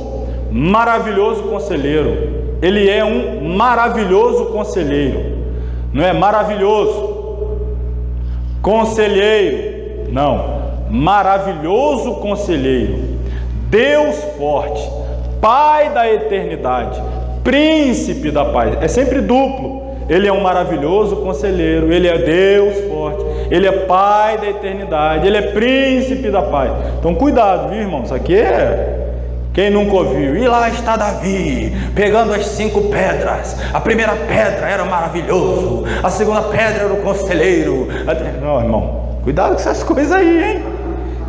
Maravilhoso conselheiro, ele é um maravilhoso conselheiro, não é maravilhoso conselheiro, não, maravilhoso conselheiro, Deus forte, Pai da eternidade, príncipe da paz. É sempre duplo. Ele é um maravilhoso conselheiro, ele é Deus forte, ele é Pai da eternidade, ele é príncipe da paz. Então cuidado, viu, irmãos? Aqui é... Quem nunca ouviu? E lá está Davi, pegando as 5 pedras. A primeira pedra era maravilhoso, a segunda pedra era o conselheiro. Não, irmão, cuidado com essas coisas aí, hein?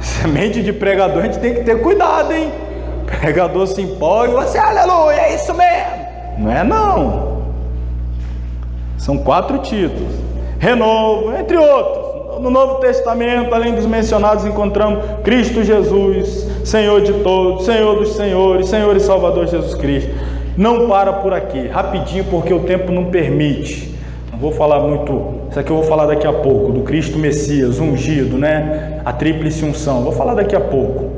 Semente de pregador, a gente tem que ter cuidado, hein? Pregador se empolga e você, aleluia, é isso mesmo. Não é não. São 4 títulos. Renovo, entre outros. No Novo Testamento, além dos mencionados, encontramos Cristo Jesus, Senhor de todos, Senhor dos senhores, Senhor e Salvador Jesus Cristo. Não para por aqui, rapidinho, porque o tempo não permite. Não vou falar muito, isso aqui eu vou falar daqui a pouco, do Cristo Messias, ungido, né? A tríplice unção, vou falar daqui a pouco,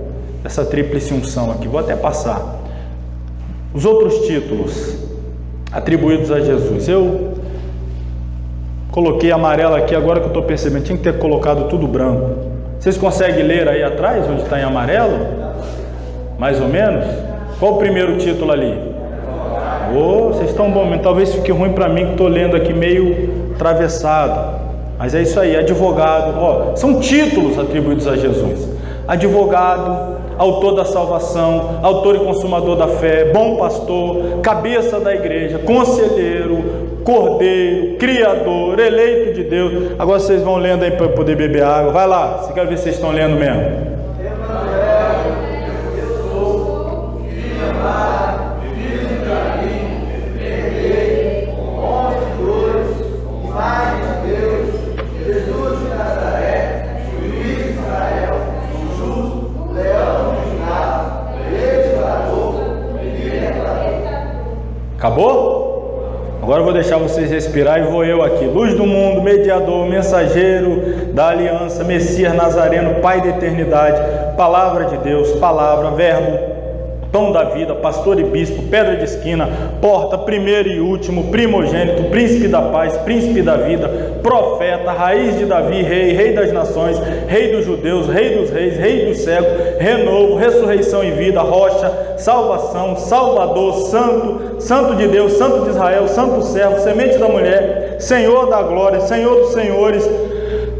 dessa tríplice unção aqui, vou até passar. Os outros títulos atribuídos a Jesus, eu coloquei amarelo aqui, agora que eu estou percebendo, tinha que ter colocado tudo branco. Vocês conseguem ler aí atrás, onde está em amarelo? Mais ou menos? Qual o primeiro título ali? Vocês estão bom, talvez fique ruim para mim que estou lendo aqui meio atravessado. Mas é isso aí, advogado. São títulos atribuídos a Jesus. Advogado, autor da salvação, autor e consumador da fé, bom pastor, cabeça da igreja, conselheiro, Cordeiro, Criador, eleito de Deus. Agora vocês vão lendo aí para poder beber água. Vai lá, você quer ver se vocês estão lendo mesmo. Acabou? Agora eu vou deixar vocês respirar e vou eu aqui. Luz do mundo, mediador, mensageiro da aliança, Messias Nazareno, Pai da eternidade, palavra de Deus, palavra, verbo, pão da vida, pastor e bispo, pedra de esquina, porta, primeiro e último, primogênito, príncipe da paz, príncipe da vida, profeta, raiz de Davi, rei, rei das nações, rei dos judeus, rei dos reis, rei dos cegos, renovo, ressurreição e vida, rocha, salvação, salvador, santo, santo de Deus, santo de Israel, santo servo, semente da mulher, Senhor da glória, Senhor dos senhores,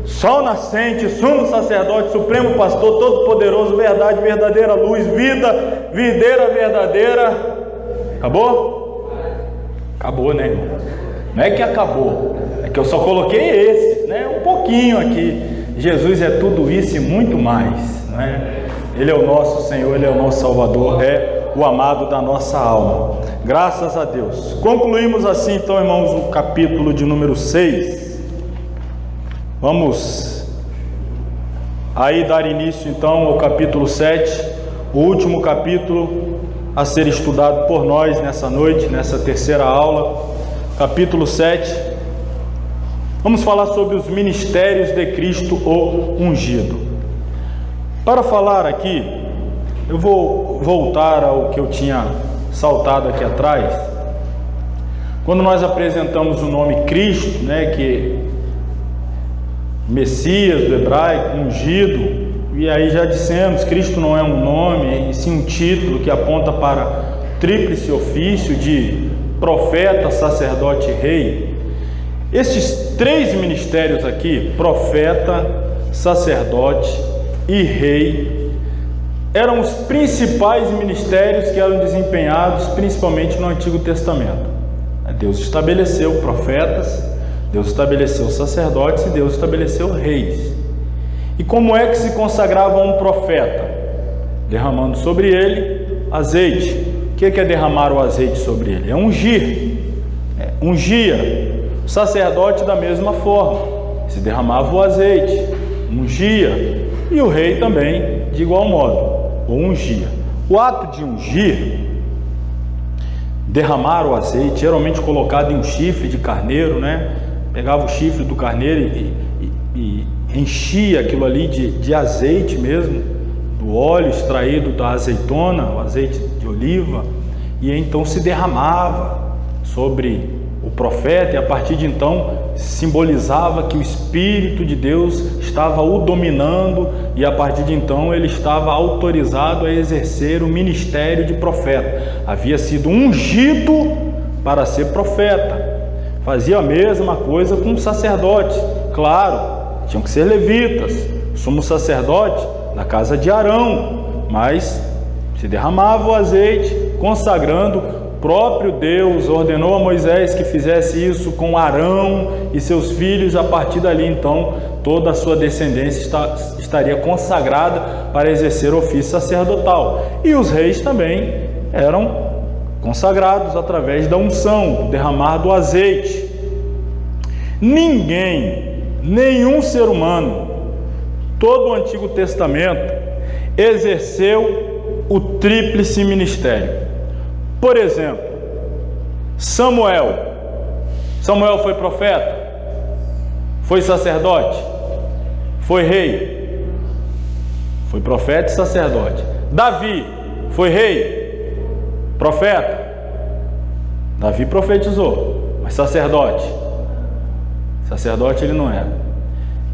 sol nascente, sumo sacerdote, supremo pastor, todo poderoso, verdade, verdadeira luz, vida, videira verdadeira. Acabou? Acabou, né, irmão? Não é que acabou, é que eu só coloquei esse, né? Um pouquinho aqui. Jesus é tudo isso e muito mais, né? Ele é o nosso Senhor, Ele é o nosso Salvador, é o amado da nossa alma. Graças a Deus. Concluímos assim, então, irmãos, o capítulo de número 6. Vamos aí dar início, então, ao capítulo 7, o último capítulo a ser estudado por nós nessa noite, nessa terceira aula. Capítulo 7. Vamos falar sobre os ministérios de Cristo, o ungido. Para falar aqui, eu vou voltar ao que eu tinha saltado aqui atrás. Quando nós apresentamos o nome Cristo, né, que Messias do hebraico, ungido, e aí já dissemos, Cristo não é um nome, e sim um título que aponta para o tríplice ofício de profeta, sacerdote e rei. Estes 3 ministérios aqui, profeta, sacerdote e rei, eram os principais ministérios que eram desempenhados principalmente no Antigo Testamento. Deus estabeleceu profetas, Deus estabeleceu sacerdotes e Deus estabeleceu reis. E como é que se consagrava um profeta? Derramando sobre ele azeite. O que é derramar o azeite sobre ele? É ungir. Ungia. O sacerdote da mesma forma, se derramava o azeite, ungia. E o rei também, de igual modo, o ungia. O ato de ungir, derramar o azeite, geralmente colocado em um chifre de carneiro, né? Pegava o chifre do carneiro e enchia aquilo ali de azeite mesmo, do óleo extraído da azeitona, o azeite de oliva, e então se derramava sobre o profeta, e a partir de então simbolizava que o Espírito de Deus estava o dominando, e a partir de então ele estava autorizado a exercer o ministério de profeta. Havia sido ungido para ser profeta. Fazia a mesma coisa com os sacerdotes, claro, tinham que ser levitas, sumo sacerdote na casa de Arão, mas se derramava o azeite, consagrando. Próprio Deus ordenou a Moisés que fizesse isso com Arão e seus filhos. A partir dali, então, toda a sua descendência estaria consagrada para exercer o ofício sacerdotal. E os reis também eram consagrados através da unção, do derramar do azeite. Ninguém, nenhum ser humano, todo o Antigo Testamento exerceu o tríplice ministério. Por exemplo, Samuel foi profeta, foi sacerdote, foi rei, foi profeta e sacerdote. Davi foi rei, profeta, Davi profetizou, mas sacerdote ele não era.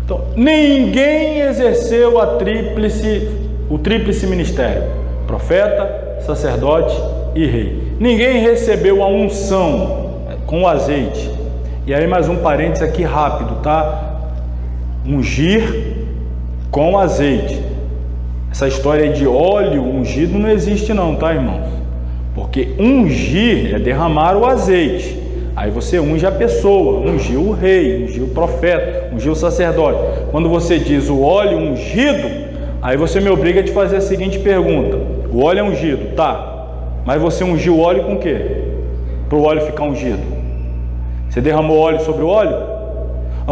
Então, ninguém exerceu o tríplice ministério: profeta, sacerdote e rei. Ninguém recebeu a unção com o azeite. E aí mais um parênteses aqui rápido, tá? Ungir com azeite. Essa história de óleo ungido não existe não, tá, irmãos? Porque ungir é derramar o azeite. Aí você unge a pessoa, ungiu o rei, ungiu o profeta, ungiu o sacerdote. Quando você diz o óleo ungido, aí você me obriga a te fazer a seguinte pergunta: o óleo é ungido, tá? Mas você ungiu o óleo com o quê? Para o óleo ficar ungido. Você derramou óleo sobre o óleo?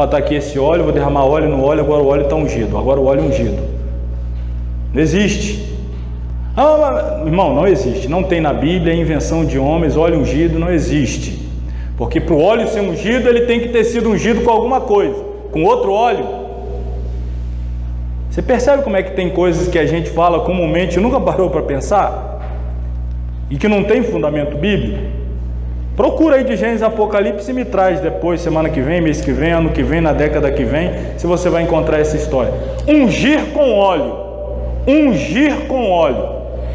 Está aqui esse óleo, vou derramar óleo no óleo, agora o óleo está ungido. Agora o óleo é ungido. Não existe. Irmão, não existe. Não tem na Bíblia, é invenção de homens. Óleo ungido não existe. Porque para o óleo ser ungido, ele tem que ter sido ungido com alguma coisa. Com outro óleo. Você percebe como é que tem coisas que a gente fala comumente e nunca parou para pensar? E que não tem fundamento bíblico? Procura aí de Gênesis Apocalipse e me traz depois, semana que vem, mês que vem, ano que vem, na década que vem, se você vai encontrar essa história. Ungir com óleo. Ungir com óleo.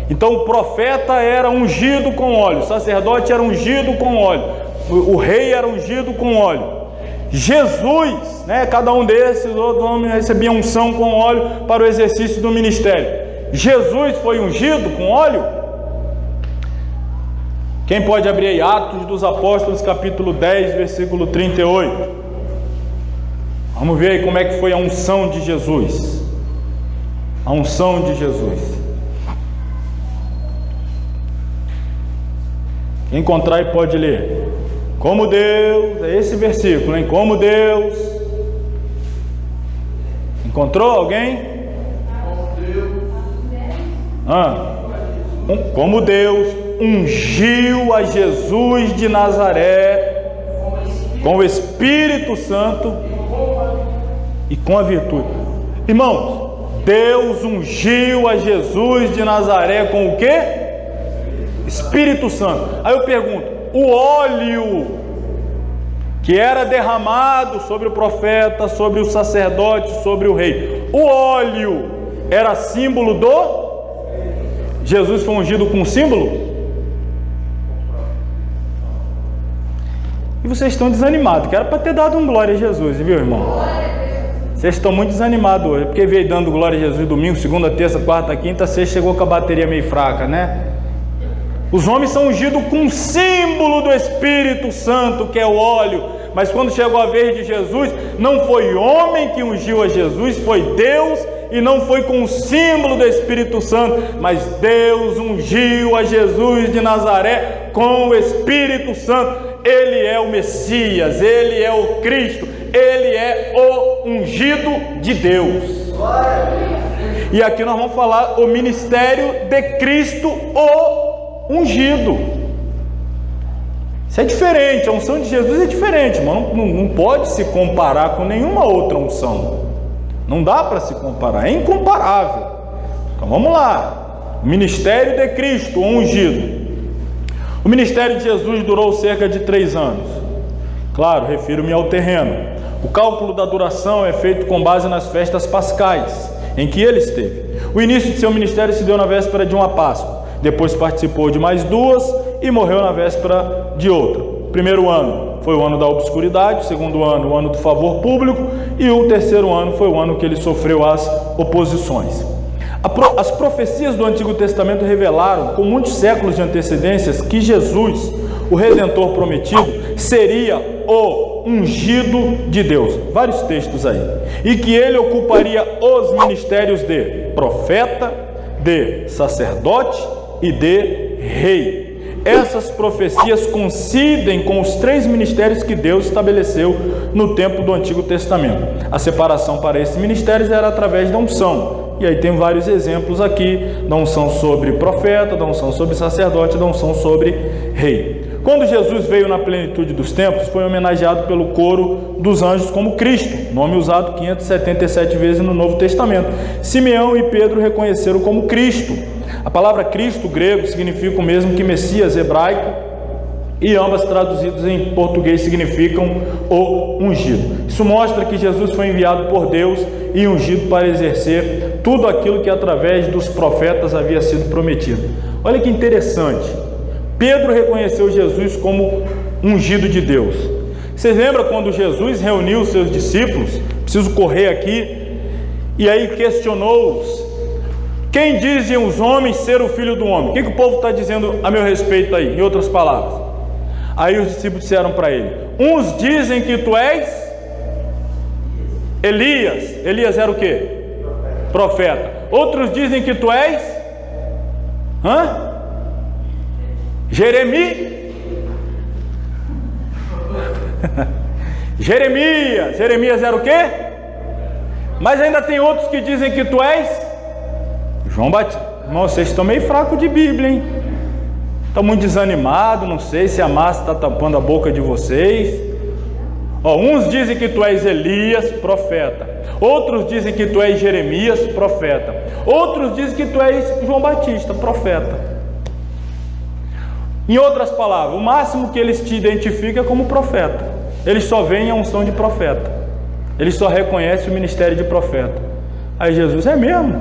Então o profeta era ungido com óleo, o sacerdote era ungido com óleo, o rei era ungido com óleo. Jesus, né, cada um desses outros homens recebia unção com óleo para o exercício do ministério. Jesus foi ungido com óleo? Quem pode abrir aí Atos dos Apóstolos, capítulo 10, versículo 38. Vamos ver aí como é que foi a unção de Jesus. A unção de Jesus. Quem encontrar aí pode ler. Como Deus, é esse versículo, hein? Como Deus. Encontrou alguém? Como Deus ungiu a Jesus de Nazaré com o Espírito Santo e com a virtude. Irmãos, Deus ungiu a Jesus de Nazaré com o quê? Espírito Santo. Aí eu pergunto, o óleo que era derramado sobre o profeta, sobre o sacerdote, sobre o rei, o óleo era símbolo do... Jesus foi ungido com símbolo? E vocês estão desanimados, que era para ter dado um glória a Jesus, viu, irmão? Vocês estão muito desanimados hoje, porque veio dando glória a Jesus domingo, segunda, terça, quarta, quinta, sexta, chegou com a bateria meio fraca, né? Os homens são ungidos com um símbolo do Espírito Santo, que é o óleo. Mas quando chegou a vez de Jesus, não foi homem que ungiu a Jesus, foi Deus, e não foi com o símbolo do Espírito Santo, mas Deus ungiu a Jesus de Nazaré com o Espírito Santo. Ele é o Messias, Ele é o Cristo, Ele é o ungido de Deus. E aqui nós vamos falar o ministério de Cristo, o ungido. Isso é diferente, a unção de Jesus é diferente, irmão. Não pode se comparar com nenhuma outra unção. Não dá para se comparar, é incomparável. Então vamos lá. O ministério de Cristo, o ungido. O ministério de Jesus durou cerca de 3 anos. Claro, refiro-me ao terreno. O cálculo da duração é feito com base nas festas pascais, em que ele esteve. O início de seu ministério se deu na véspera de uma Páscoa. Depois participou de mais 2 e morreu na véspera de outra. O primeiro ano foi o ano da obscuridade, o segundo ano o ano do favor público, e o terceiro ano foi o ano que ele sofreu as oposições. As profecias do Antigo Testamento revelaram, com muitos séculos de antecedências, que Jesus, o Redentor prometido, seria o ungido de Deus. Vários textos aí. E que ele ocuparia os ministérios de profeta, de sacerdote e de rei. Essas profecias coincidem com os 3 ministérios que Deus estabeleceu no tempo do Antigo Testamento. A separação para esses ministérios era através da unção. E aí tem vários exemplos aqui, da unção sobre profeta, da unção sobre sacerdote, da unção sobre rei. Quando Jesus veio na plenitude dos tempos, foi homenageado pelo coro dos anjos como Cristo, nome usado 577 vezes no Novo Testamento. Simeão e Pedro reconheceram como Cristo. A palavra Cristo, grego, significa o mesmo que Messias, hebraico, e ambas traduzidas em português significam o ungido. Isso mostra que Jesus foi enviado por Deus e ungido para exercer tudo aquilo que através dos profetas havia sido prometido. Olha que interessante. Pedro reconheceu Jesus como ungido de Deus. Vocês lembram quando Jesus reuniu os seus discípulos? Preciso correr aqui. E aí questionou-os: quem dizem os homens ser o Filho do Homem? O que o povo está dizendo a meu respeito aí, em outras palavras? Aí os discípulos disseram para ele: uns dizem que tu és Elias. Elias era o quê? Profeta. Outros dizem que tu és Jeremias. Jeremias era o quê? Mas ainda tem outros que dizem que tu és João Batista. Irmão, vocês estão meio fracos de Bíblia, hein? Estão muito desanimados, não sei se a massa está tampando a boca de vocês. Uns dizem que tu és Elias, profeta. Outros dizem que tu és Jeremias, profeta. Outros dizem que tu és João Batista, profeta. Em outras palavras, o máximo que eles te identificam é como profeta. Eles só veem a unção de profeta. Eles só reconhecem o ministério de profeta. Aí Jesus: é mesmo?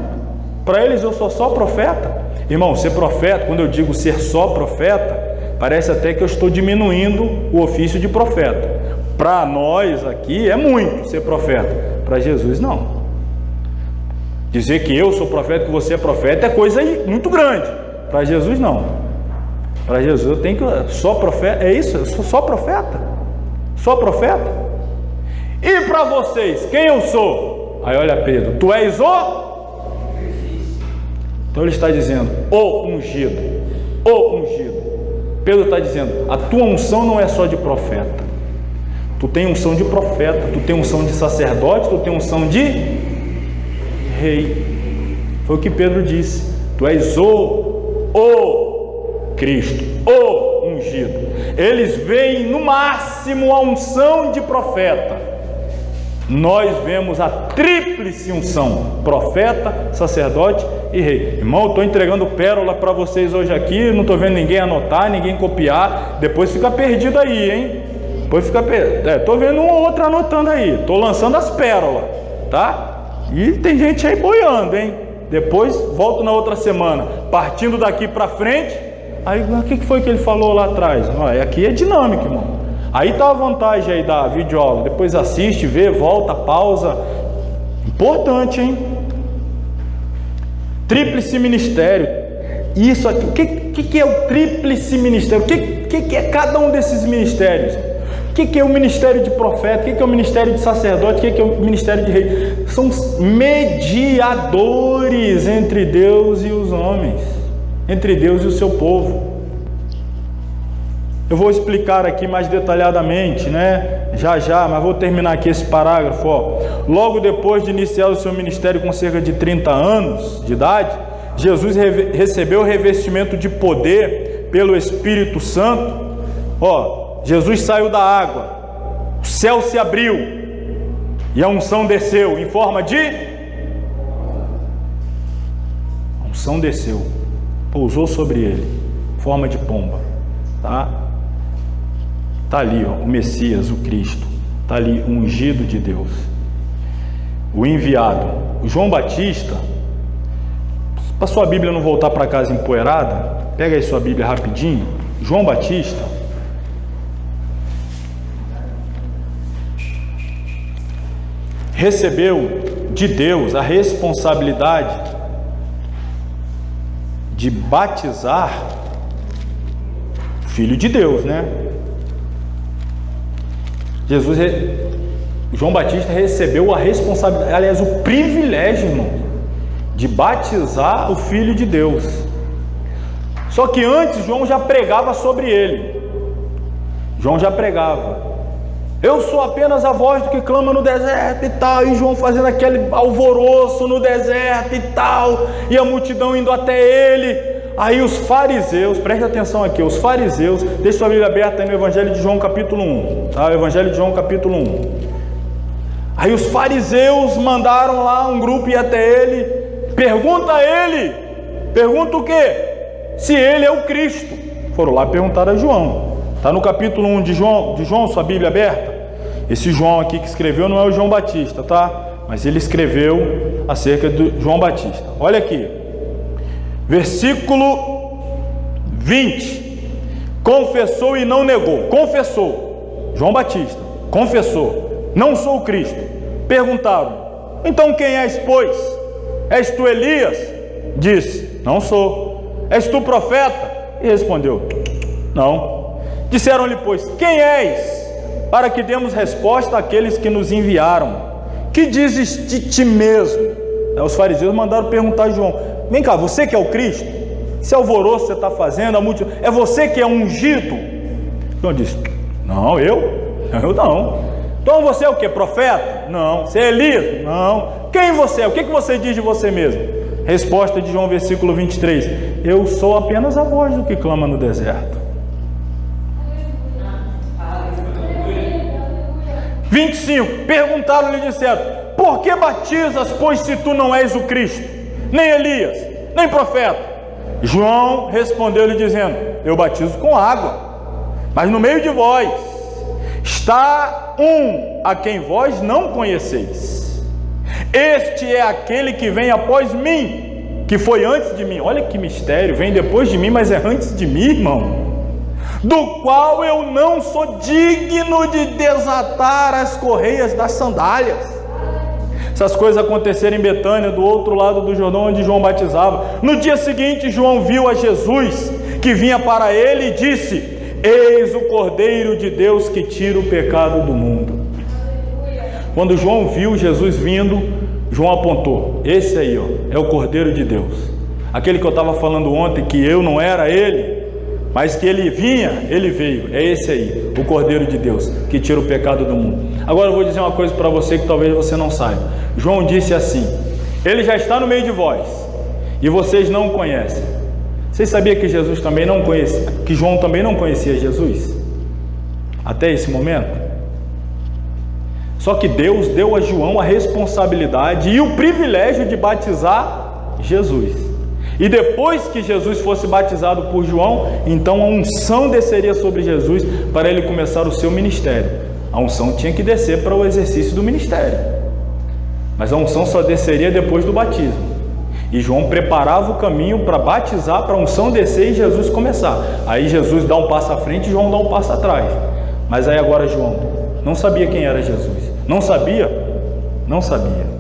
Para eles eu sou só profeta? Irmão, ser profeta, quando eu digo ser só profeta, parece até que eu estou diminuindo o ofício de profeta. Para nós aqui é muito ser profeta. Para Jesus não. Dizer que eu sou profeta, que você é profeta, é coisa muito grande. Para Jesus não. Para Jesus eu tenho que... Só profeta, é isso? Eu sou só profeta? Só profeta? E para vocês, quem eu sou? Aí olha Pedro: tu és o... Então ele está dizendo: o ungido. O ungido. Pedro está dizendo: a tua unção não é só de profeta. Tu tem unção de profeta, tu tem unção de sacerdote, tu tem unção de rei. Foi o que Pedro disse. Tu és o Cristo, o ungido. Eles veem no máximo a unção de profeta. Nós vemos a tríplice unção: profeta, sacerdote e rei. Irmão, eu estou entregando pérola para vocês hoje aqui, não estou vendo ninguém anotar, ninguém copiar, depois fica perdido aí, hein? Depois fica perdido. Estou vendo um ou outro anotando aí, estou lançando as pérolas, tá? E tem gente aí boiando, hein? Depois volto na outra semana, partindo daqui para frente. Aí o que foi que ele falou lá atrás? Aqui é dinâmico, irmão. Aí está a vantagem aí da videoaula. Depois assiste, vê, volta, pausa. Importante, hein? Tríplice ministério. Isso aqui. O que é o tríplice ministério? O que é cada um desses ministérios? O que é o ministério de profeta? O que é o ministério de sacerdote? O que é o ministério de rei? São mediadores entre Deus e os homens, entre Deus e o seu povo. Eu vou explicar aqui mais detalhadamente, né? Já, mas vou terminar aqui esse parágrafo. Logo depois de iniciar o seu ministério com cerca de 30 anos de idade, Jesus recebeu o revestimento de poder pelo Espírito Santo. Jesus saiu da água, o céu se abriu e a unção desceu em forma de... A unção desceu, pousou sobre ele, em forma de pomba, tá? Está ali, ó, o Messias, o Cristo. Está ali, o ungido de Deus, o enviado. O João Batista, para sua Bíblia não voltar para casa empoeirada, pega aí sua Bíblia rapidinho. João Batista recebeu de Deus a responsabilidade de batizar o Filho de Deus, né? João Batista recebeu a responsabilidade, aliás, o privilégio, irmão, de batizar o Filho de Deus. Só que antes João já pregava sobre ele. João já pregava: eu sou apenas a voz do que clama no deserto e tal. E João fazendo aquele alvoroço no deserto e tal, e a multidão indo até ele. Aí os fariseus, preste atenção aqui, os fariseus, deixa sua Bíblia aberta aí no Evangelho de João capítulo 1, tá? O Evangelho de João capítulo 1. Aí os fariseus mandaram lá um grupo ir até ele, pergunta a ele, pergunta o quê? Se ele é o Cristo. Foram lá perguntar a João. Está no capítulo 1 de João, sua Bíblia aberta. Esse João aqui que escreveu não é o João Batista, tá? Mas ele escreveu acerca do João Batista. Olha aqui, versículo 20. Confessou e não negou. Confessou, João Batista confessou: não sou o Cristo. Perguntaram: então quem és, pois? És tu Elias? Disse: não sou. És tu profeta? E respondeu: não. Disseram-lhe, pois, quem és? Para que demos resposta àqueles que nos enviaram. Que dizes de ti mesmo? Os fariseus mandaram perguntar a João: vem cá, você que é o Cristo? Esse alvoroço que você está fazendo, é você que é ungido? João disse: não, eu não. Então você é o que? Profeta? Não. Você é Elias? Não. Quem você é? O que você diz de você mesmo? Resposta de João, versículo 23: eu sou apenas a voz do que clama no deserto. 25, perguntaram-lhe e disseram: por que batizas, pois, se tu não és o Cristo, nem Elias, nem profeta? João respondeu-lhe dizendo: eu batizo com água, mas no meio de vós está um a quem vós não conheceis. Este é aquele que vem após mim, que foi antes de mim. Olha que mistério, vem depois de mim, mas é antes de mim, irmão. Do qual eu não sou digno de desatar as correias das sandálias. Essas coisas aconteceram em Betânia, do outro lado do Jordão, onde João batizava. No dia seguinte, João viu a Jesus, que vinha para ele, e disse: eis o Cordeiro de Deus que tira o pecado do mundo. Quando João viu Jesus vindo, João apontou: esse aí, ó, é o Cordeiro de Deus. Aquele que eu estava falando ontem, que eu não era ele, mas que ele vinha, ele veio. É esse aí, o Cordeiro de Deus, que tira o pecado do mundo. Agora eu vou dizer uma coisa para você que talvez você não saiba. João disse assim: ele já está no meio de vós, e vocês não o conhecem. Vocês sabiam que Jesus também não conhecia, que João também não conhecia Jesus? Até esse momento? Só que Deus deu a João a responsabilidade e o privilégio de batizar Jesus. E depois que Jesus fosse batizado por João, então a unção desceria sobre Jesus para ele começar o seu ministério. A unção tinha que descer para o exercício do ministério, mas a unção só desceria depois do batismo. E João preparava o caminho para batizar, para a unção descer e Jesus começar. Aí Jesus dá um passo à frente e João dá um passo atrás. Mas aí agora João não sabia quem era Jesus. Não sabia? Não sabia.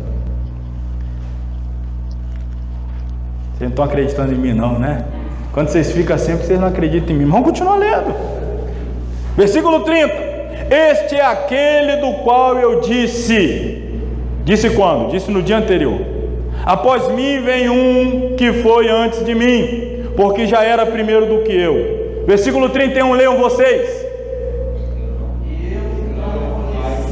Vocês não estão acreditando em mim não, né? Quando vocês ficam assim, vocês não acreditam em mim. Vamos continuar lendo. Versículo 30. Este é aquele do qual eu disse. Disse quando? Disse no dia anterior: após mim vem um que foi antes de mim, porque já era primeiro do que eu. Versículo 31, leiam vocês.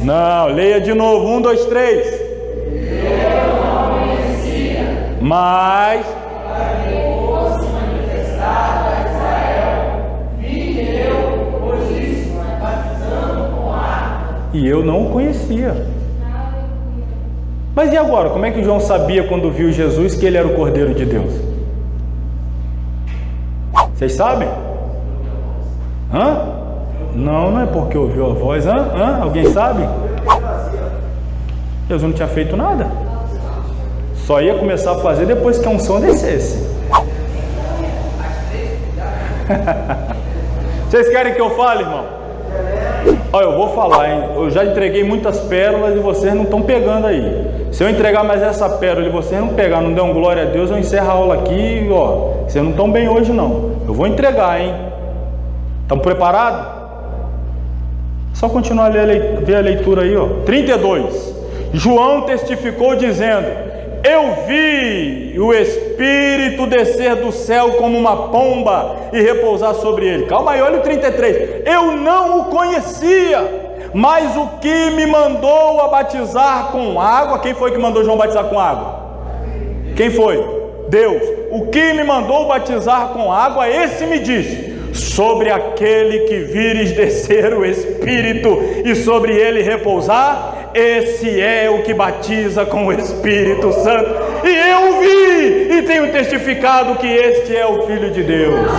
Não, leia de novo, 1, 2, 3. Eu não conhecia, mas para que fosse manifestado a Israel, vim eu, pois isso, batizando com água. E eu não o conhecia. Mas e agora? Como é que João sabia quando viu Jesus que ele era o Cordeiro de Deus? Vocês sabem? Não, não é porque ouviu a voz. Alguém sabe? Jesus não tinha feito nada. Só ia começar a fazer depois que a unção descesse. Vocês querem que eu fale, irmão? Olha, eu vou falar, hein? Eu já entreguei muitas pérolas e vocês não estão pegando aí. Se eu entregar mais essa pérola e vocês não pegar, não der um glória a Deus, eu encerro a aula aqui, ó. Vocês não estão bem hoje, não. Eu vou entregar, hein? Estão preparados? Só continuar a ver a leitura aí, ó. 32. João testificou dizendo: eu vi o Espírito descer do céu como uma pomba e repousar sobre ele. Calma aí, olha o 33. Eu não o conhecia, mas o que me mandou a batizar com água. Quem foi que mandou João batizar com água? Quem foi? Deus. O que me mandou batizar com água, esse me disse: sobre aquele que vires descer o Espírito e sobre ele repousar, esse é o que batiza com o Espírito Santo. E eu vi e tenho testificado que este é o Filho de Deus.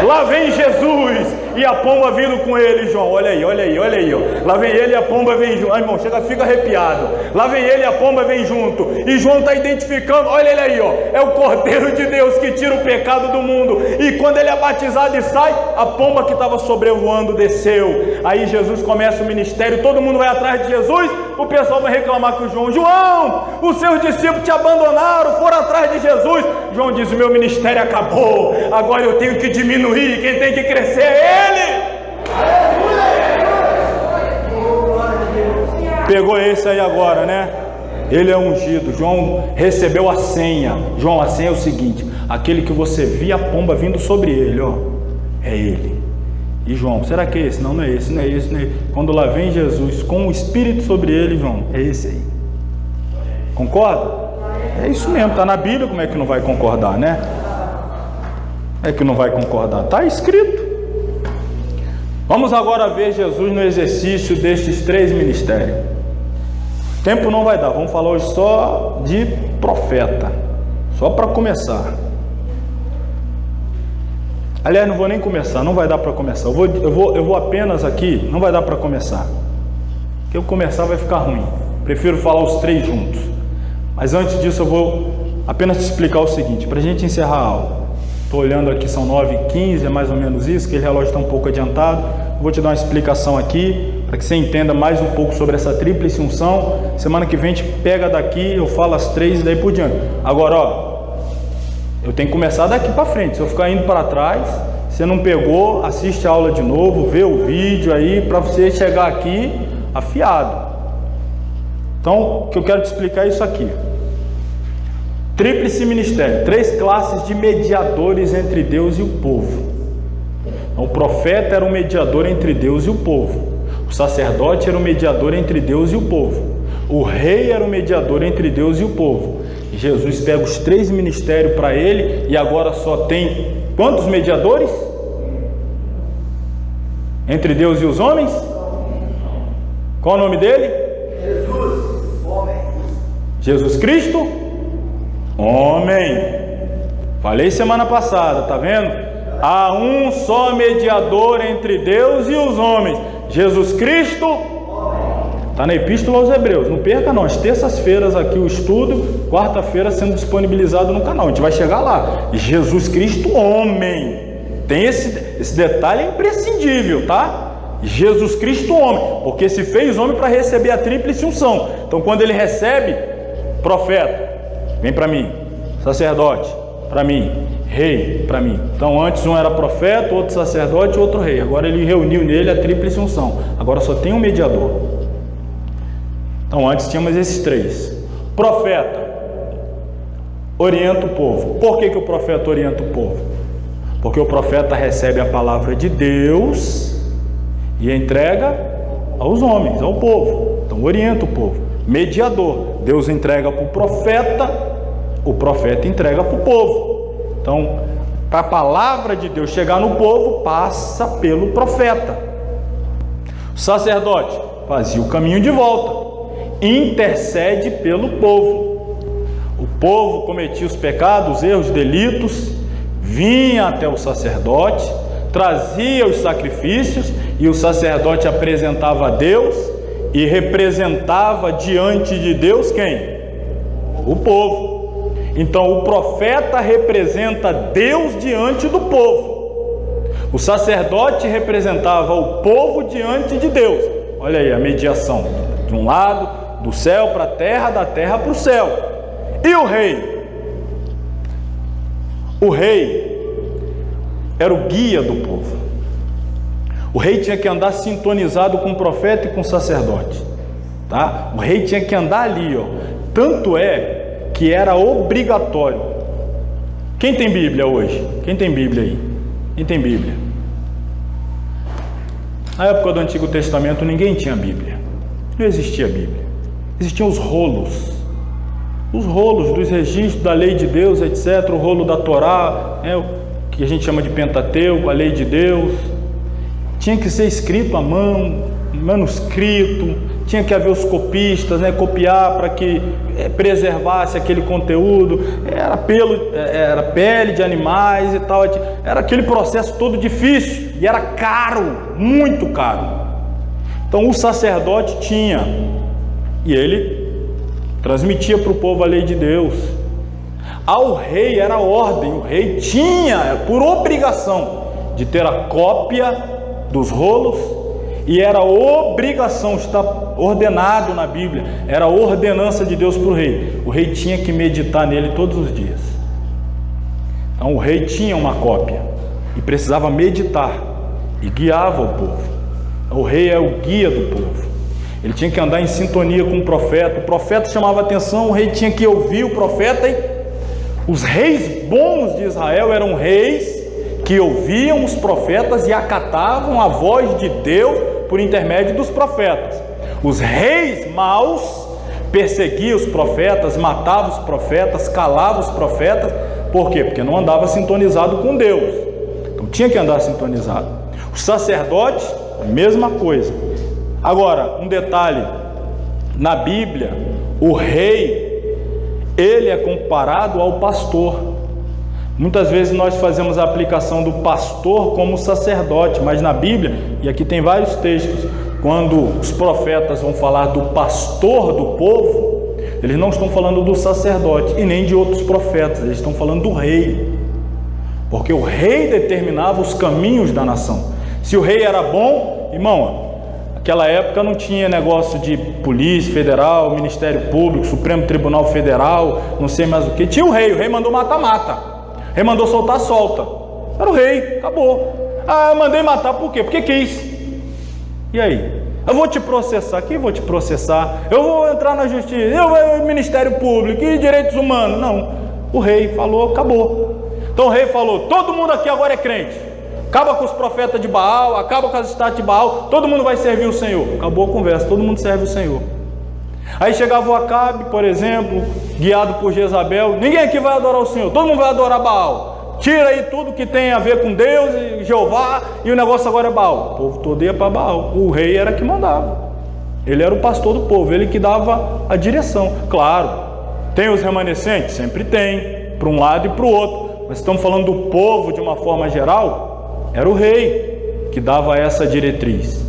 Lá vem Jesus e a pomba vindo com ele, João. Olha aí, olha aí, olha aí, ó. Lá vem ele e a pomba vem junto. Ai, irmão, fica arrepiado. Lá vem ele e a pomba vem junto. E João está identificando, olha ele aí, ó. É o Cordeiro de Deus que tira o pecado do mundo. E quando ele é batizado e sai, a pomba que estava sobrevoando desceu. Aí Jesus começa o ministério, todo mundo vai atrás de Jesus. O pessoal vai reclamar com João: João, os seus discípulos te abandonaram, foram atrás de Jesus. João diz: o meu ministério acabou, agora eu tenho que diminuir, quem tem que crescer é ele. Pegou esse aí agora, né? Ele é ungido. João recebeu a senha. João, a senha é o seguinte: aquele que você via a pomba vindo sobre ele, ó, é ele. E João, será que é esse? Não, não é esse, não é esse, não é esse. Quando lá vem Jesus com o Espírito sobre ele, João, é esse aí. Concorda? É isso mesmo, está na Bíblia, como é que não vai concordar, né? É que não vai concordar, está escrito. Vamos agora ver Jesus no exercício destes 3 ministérios. Tempo não vai dar, vamos falar hoje só de profeta, só para começar. Aliás, não vou nem começar, não vai dar para começar. Eu vou apenas aqui, não vai dar para começar. Porque eu começar vai ficar ruim. Prefiro falar os 3 juntos. Mas antes disso eu vou apenas te explicar o seguinte, para a gente encerrar a aula. Estou olhando aqui, são 9h15, é mais ou menos isso, que o relógio está um pouco adiantado. Vou te dar uma explicação aqui, para que você entenda mais um pouco sobre essa tríplice unção. Semana que vem a gente pega daqui, eu falo as 3 e daí por diante. Agora, ó, eu tenho que começar daqui para frente. Se eu ficar indo para trás, você não pegou, assiste a aula de novo, vê o vídeo aí, para você chegar aqui afiado. Então, o que eu quero te explicar é isso aqui. Tríplice ministério, 3 classes de mediadores entre Deus e o povo. Então, o profeta era um mediador entre Deus e o povo. O sacerdote era um mediador entre Deus e o povo. O rei era um mediador entre Deus e o povo. Jesus pega os 3 ministérios para ele e agora só tem quantos mediadores? Entre Deus e os homens? Qual o nome dele? Jesus, homem. Jesus Cristo, homem. Falei semana passada, tá vendo? Há um só mediador entre Deus e os homens, Jesus Cristo. Está na Epístola aos Hebreus, não perca não, às terças-feiras aqui o estudo, quarta-feira sendo disponibilizado no canal, a gente vai chegar lá. Jesus Cristo, homem, tem esse detalhe, é imprescindível, tá? Jesus Cristo, homem, porque se fez homem para receber a tríplice unção. Então quando ele recebe, profeta, vem para mim, sacerdote, para mim, rei, para mim. Então antes um era profeta, outro sacerdote, outro rei. Agora ele reuniu nele a tríplice unção, agora só tem um mediador. Então antes tínhamos esses 3. Profeta orienta o povo. Por que o profeta orienta o povo? Porque o profeta recebe a palavra de Deus e entrega aos homens, ao povo. Então orienta o povo. Mediador, Deus entrega para o profeta entrega para o povo. Então, para a palavra de Deus chegar no povo, passa pelo profeta. O sacerdote fazia o caminho de volta, intercede pelo povo. O povo cometia os pecados, erros, delitos, vinha até o sacerdote, trazia os sacrifícios e o sacerdote apresentava a Deus e representava diante de Deus quem? O povo. Então o profeta representa Deus diante do povo. O sacerdote representava o povo diante de Deus. Olha aí a mediação, de um lado, do céu para a terra, da terra para o céu. E o rei? O rei era o guia do povo. O rei tinha que andar sintonizado com o profeta e com o sacerdote, tá? O rei tinha que andar ali, ó. Tanto é que era obrigatório. Quem tem Bíblia hoje? Quem tem Bíblia aí? Quem tem Bíblia? Na época do Antigo Testamento ninguém tinha Bíblia. Não existia Bíblia. Existiam os rolos dos registros da lei de Deus, etc. O rolo da Torá, o que a gente chama de Pentateuco, a lei de Deus. Tinha que ser escrito à mão, manuscrito, tinha que haver os copistas, copiar para que preservasse aquele conteúdo. Era pele de animais e tal. Era aquele processo todo difícil e era caro, muito caro. Então o sacerdote tinha, e ele transmitia para o povo a lei de Deus. Ao rei era ordem, o rei tinha por obrigação de ter a cópia dos rolos, e era obrigação, está ordenado na Bíblia, era a ordenança de Deus para o rei. O rei tinha que meditar nele todos os dias. Então o rei tinha uma cópia e precisava meditar e guiava o povo. O rei é o guia do povo. Ele tinha que andar em sintonia com o profeta chamava atenção, o rei tinha que ouvir o profeta. E os reis bons de Israel eram reis que ouviam os profetas e acatavam a voz de Deus por intermédio dos profetas. Os reis maus perseguiam os profetas, matavam os profetas, calavam os profetas. Por quê? Porque não andava sintonizado com Deus. Então tinha que andar sintonizado. Os sacerdotes, a mesma coisa. Agora, um detalhe, na Bíblia, o rei, ele é comparado ao pastor. Muitas vezes nós fazemos a aplicação do pastor como sacerdote, mas na Bíblia, e aqui tem vários textos, quando os profetas vão falar do pastor do povo, eles não estão falando do sacerdote e nem de outros profetas, eles estão falando do rei, porque o rei determinava os caminhos da nação. Se o rei era bom, irmão, naquela época não tinha negócio de Polícia Federal, Ministério Público, Supremo Tribunal Federal, não sei mais o que. Tinha o rei mandou matar, mata. O rei mandou soltar, solta. Era o rei, acabou. Eu mandei matar por quê? Porque quis. E aí? Eu vou te processar, quem vou te processar? Eu vou entrar na justiça, eu vou Ministério Público e Direitos Humanos. Não, o rei falou, acabou. Então o rei falou, todo mundo aqui agora é crente. Acaba com os profetas de Baal, acaba com as estátuas de Baal, todo mundo vai servir o Senhor. Acabou a conversa, todo mundo serve o Senhor. Aí chegava o Acabe, por exemplo, guiado por Jezabel, ninguém aqui vai adorar o Senhor, todo mundo vai adorar Baal. Tira aí tudo que tem a ver com Deus e Jeová, e o negócio agora é Baal. O povo todo ia para Baal, o rei era que mandava. Ele era o pastor do povo, ele que dava a direção. Claro, tem os remanescentes? Sempre tem, para um lado e para o outro. Mas estamos falando do povo de uma forma geral. Era o rei que dava essa diretriz,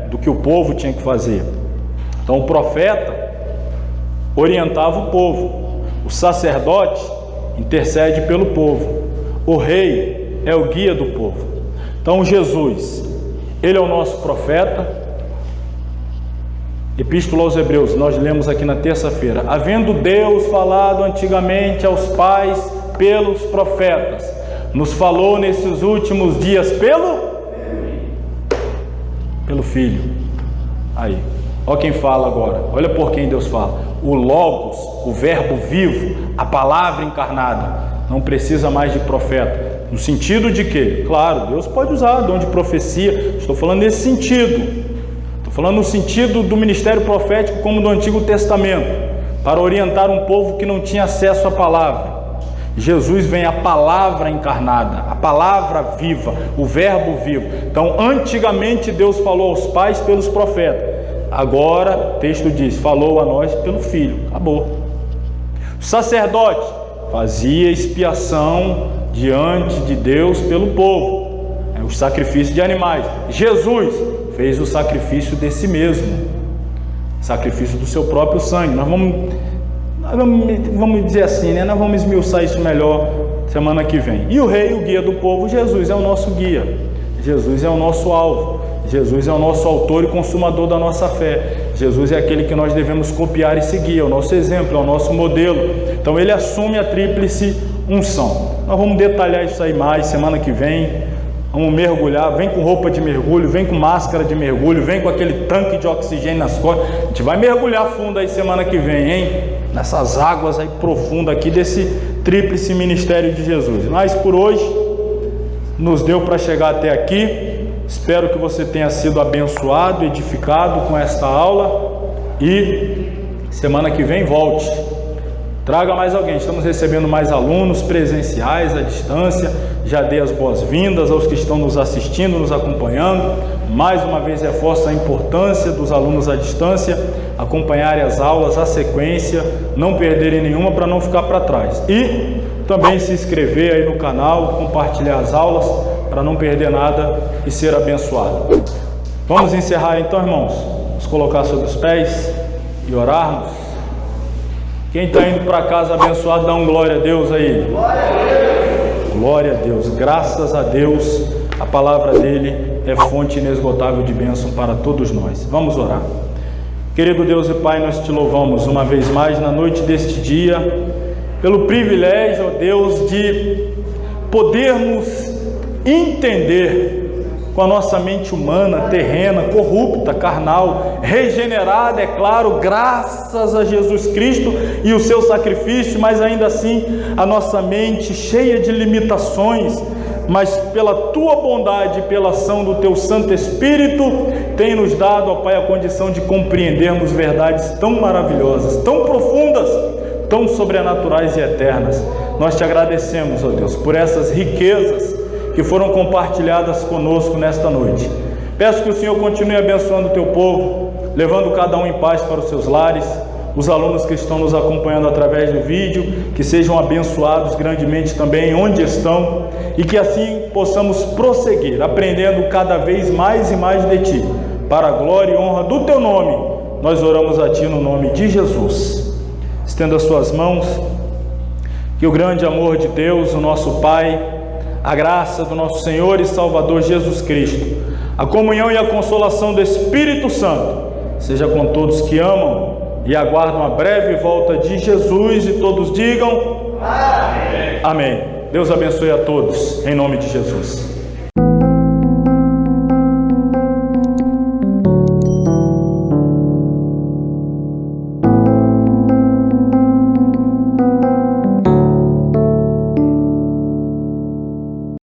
do que o povo tinha que fazer. Então o profeta orientava o povo, o sacerdote intercede pelo povo, o rei é o guia do povo. Então Jesus, ele é o nosso profeta. Epístola aos Hebreus, nós lemos aqui na terça-feira: havendo Deus falado antigamente aos pais pelos profetas, nos falou nesses últimos dias pelo Filho. Aí, olha quem fala agora, olha por quem Deus fala: o Logos, o verbo vivo, a palavra encarnada. Não precisa mais de profeta, no sentido de que, claro, Deus pode usar dom de profecia, estou falando nesse sentido, estou falando no sentido do ministério profético como do Antigo Testamento, para orientar um povo que não tinha acesso à palavra. Jesus vem a palavra encarnada, a palavra viva, o verbo vivo. Então, antigamente Deus falou aos pais pelos profetas. Agora, o texto diz, falou a nós pelo Filho. Acabou. O sacerdote fazia expiação diante de Deus pelo povo. os sacrifícios de animais. Jesus fez o sacrifício de si mesmo, sacrifício do seu próprio sangue. Nós vamos dizer assim, né? Nós vamos esmiuçar isso melhor semana que vem. E o rei, o guia do povo, Jesus é o nosso guia, Jesus é o nosso alvo, Jesus é o nosso autor e consumador da nossa fé. Jesus é aquele que nós devemos copiar e seguir, é o nosso exemplo, é o nosso modelo. Então ele assume a tríplice unção. Nós vamos detalhar isso aí mais semana que vem. Vamos mergulhar, vem com roupa de mergulho, vem com máscara de mergulho, vem com aquele tanque de oxigênio nas costas. A gente vai mergulhar fundo aí semana que vem, hein? Nessas águas aí profundas aqui desse tríplice ministério de Jesus. Mas por hoje nos deu para chegar até aqui. Espero que você tenha sido abençoado, edificado com esta aula e semana que vem volte. Traga mais alguém, estamos recebendo mais alunos presenciais à distância. Já dei as boas-vindas aos que estão nos assistindo, nos acompanhando. Mais uma vez reforço a importância dos alunos à distância acompanharem as aulas, a sequência, não perderem nenhuma para não ficar para trás. E também se inscrever aí no canal, compartilhar as aulas para não perder nada e ser abençoado. Vamos encerrar então, irmãos. Vamos colocar sobre os pés e orarmos. Quem está indo para casa abençoado, dá um glória a Deus aí. Glória a Deus. Glória a Deus. Graças a Deus, a palavra dele é fonte inesgotável de bênção para todos nós. Vamos orar. Querido Deus e Pai, nós te louvamos uma vez mais na noite deste dia, pelo privilégio, ó Deus, de podermos entender com a nossa mente humana, terrena, corrupta, carnal, regenerada, é claro, graças a Jesus Cristo e o seu sacrifício, mas ainda assim a nossa mente cheia de limitações, mas pela tua bondade e pela ação do teu Santo Espírito, tem nos dado, ó Pai, a condição de compreendermos verdades tão maravilhosas, tão profundas, tão sobrenaturais e eternas. Nós te agradecemos, ó Deus, por essas riquezas que foram compartilhadas conosco nesta noite. Peço que o Senhor continue abençoando o teu povo, levando cada um em paz para os seus lares. Os alunos que estão nos acompanhando através do vídeo, que sejam abençoados grandemente também onde estão, e que assim possamos prosseguir, aprendendo cada vez mais e mais de Ti, para a glória e honra do Teu nome. Nós oramos a Ti no nome de Jesus. Estenda as suas mãos, que o grande amor de Deus, o nosso Pai, a graça do nosso Senhor e Salvador Jesus Cristo, a comunhão e a consolação do Espírito Santo, seja com todos que amam e aguardam a breve volta de Jesus, e todos digam amém. Amém. Deus abençoe a todos, em nome de Jesus.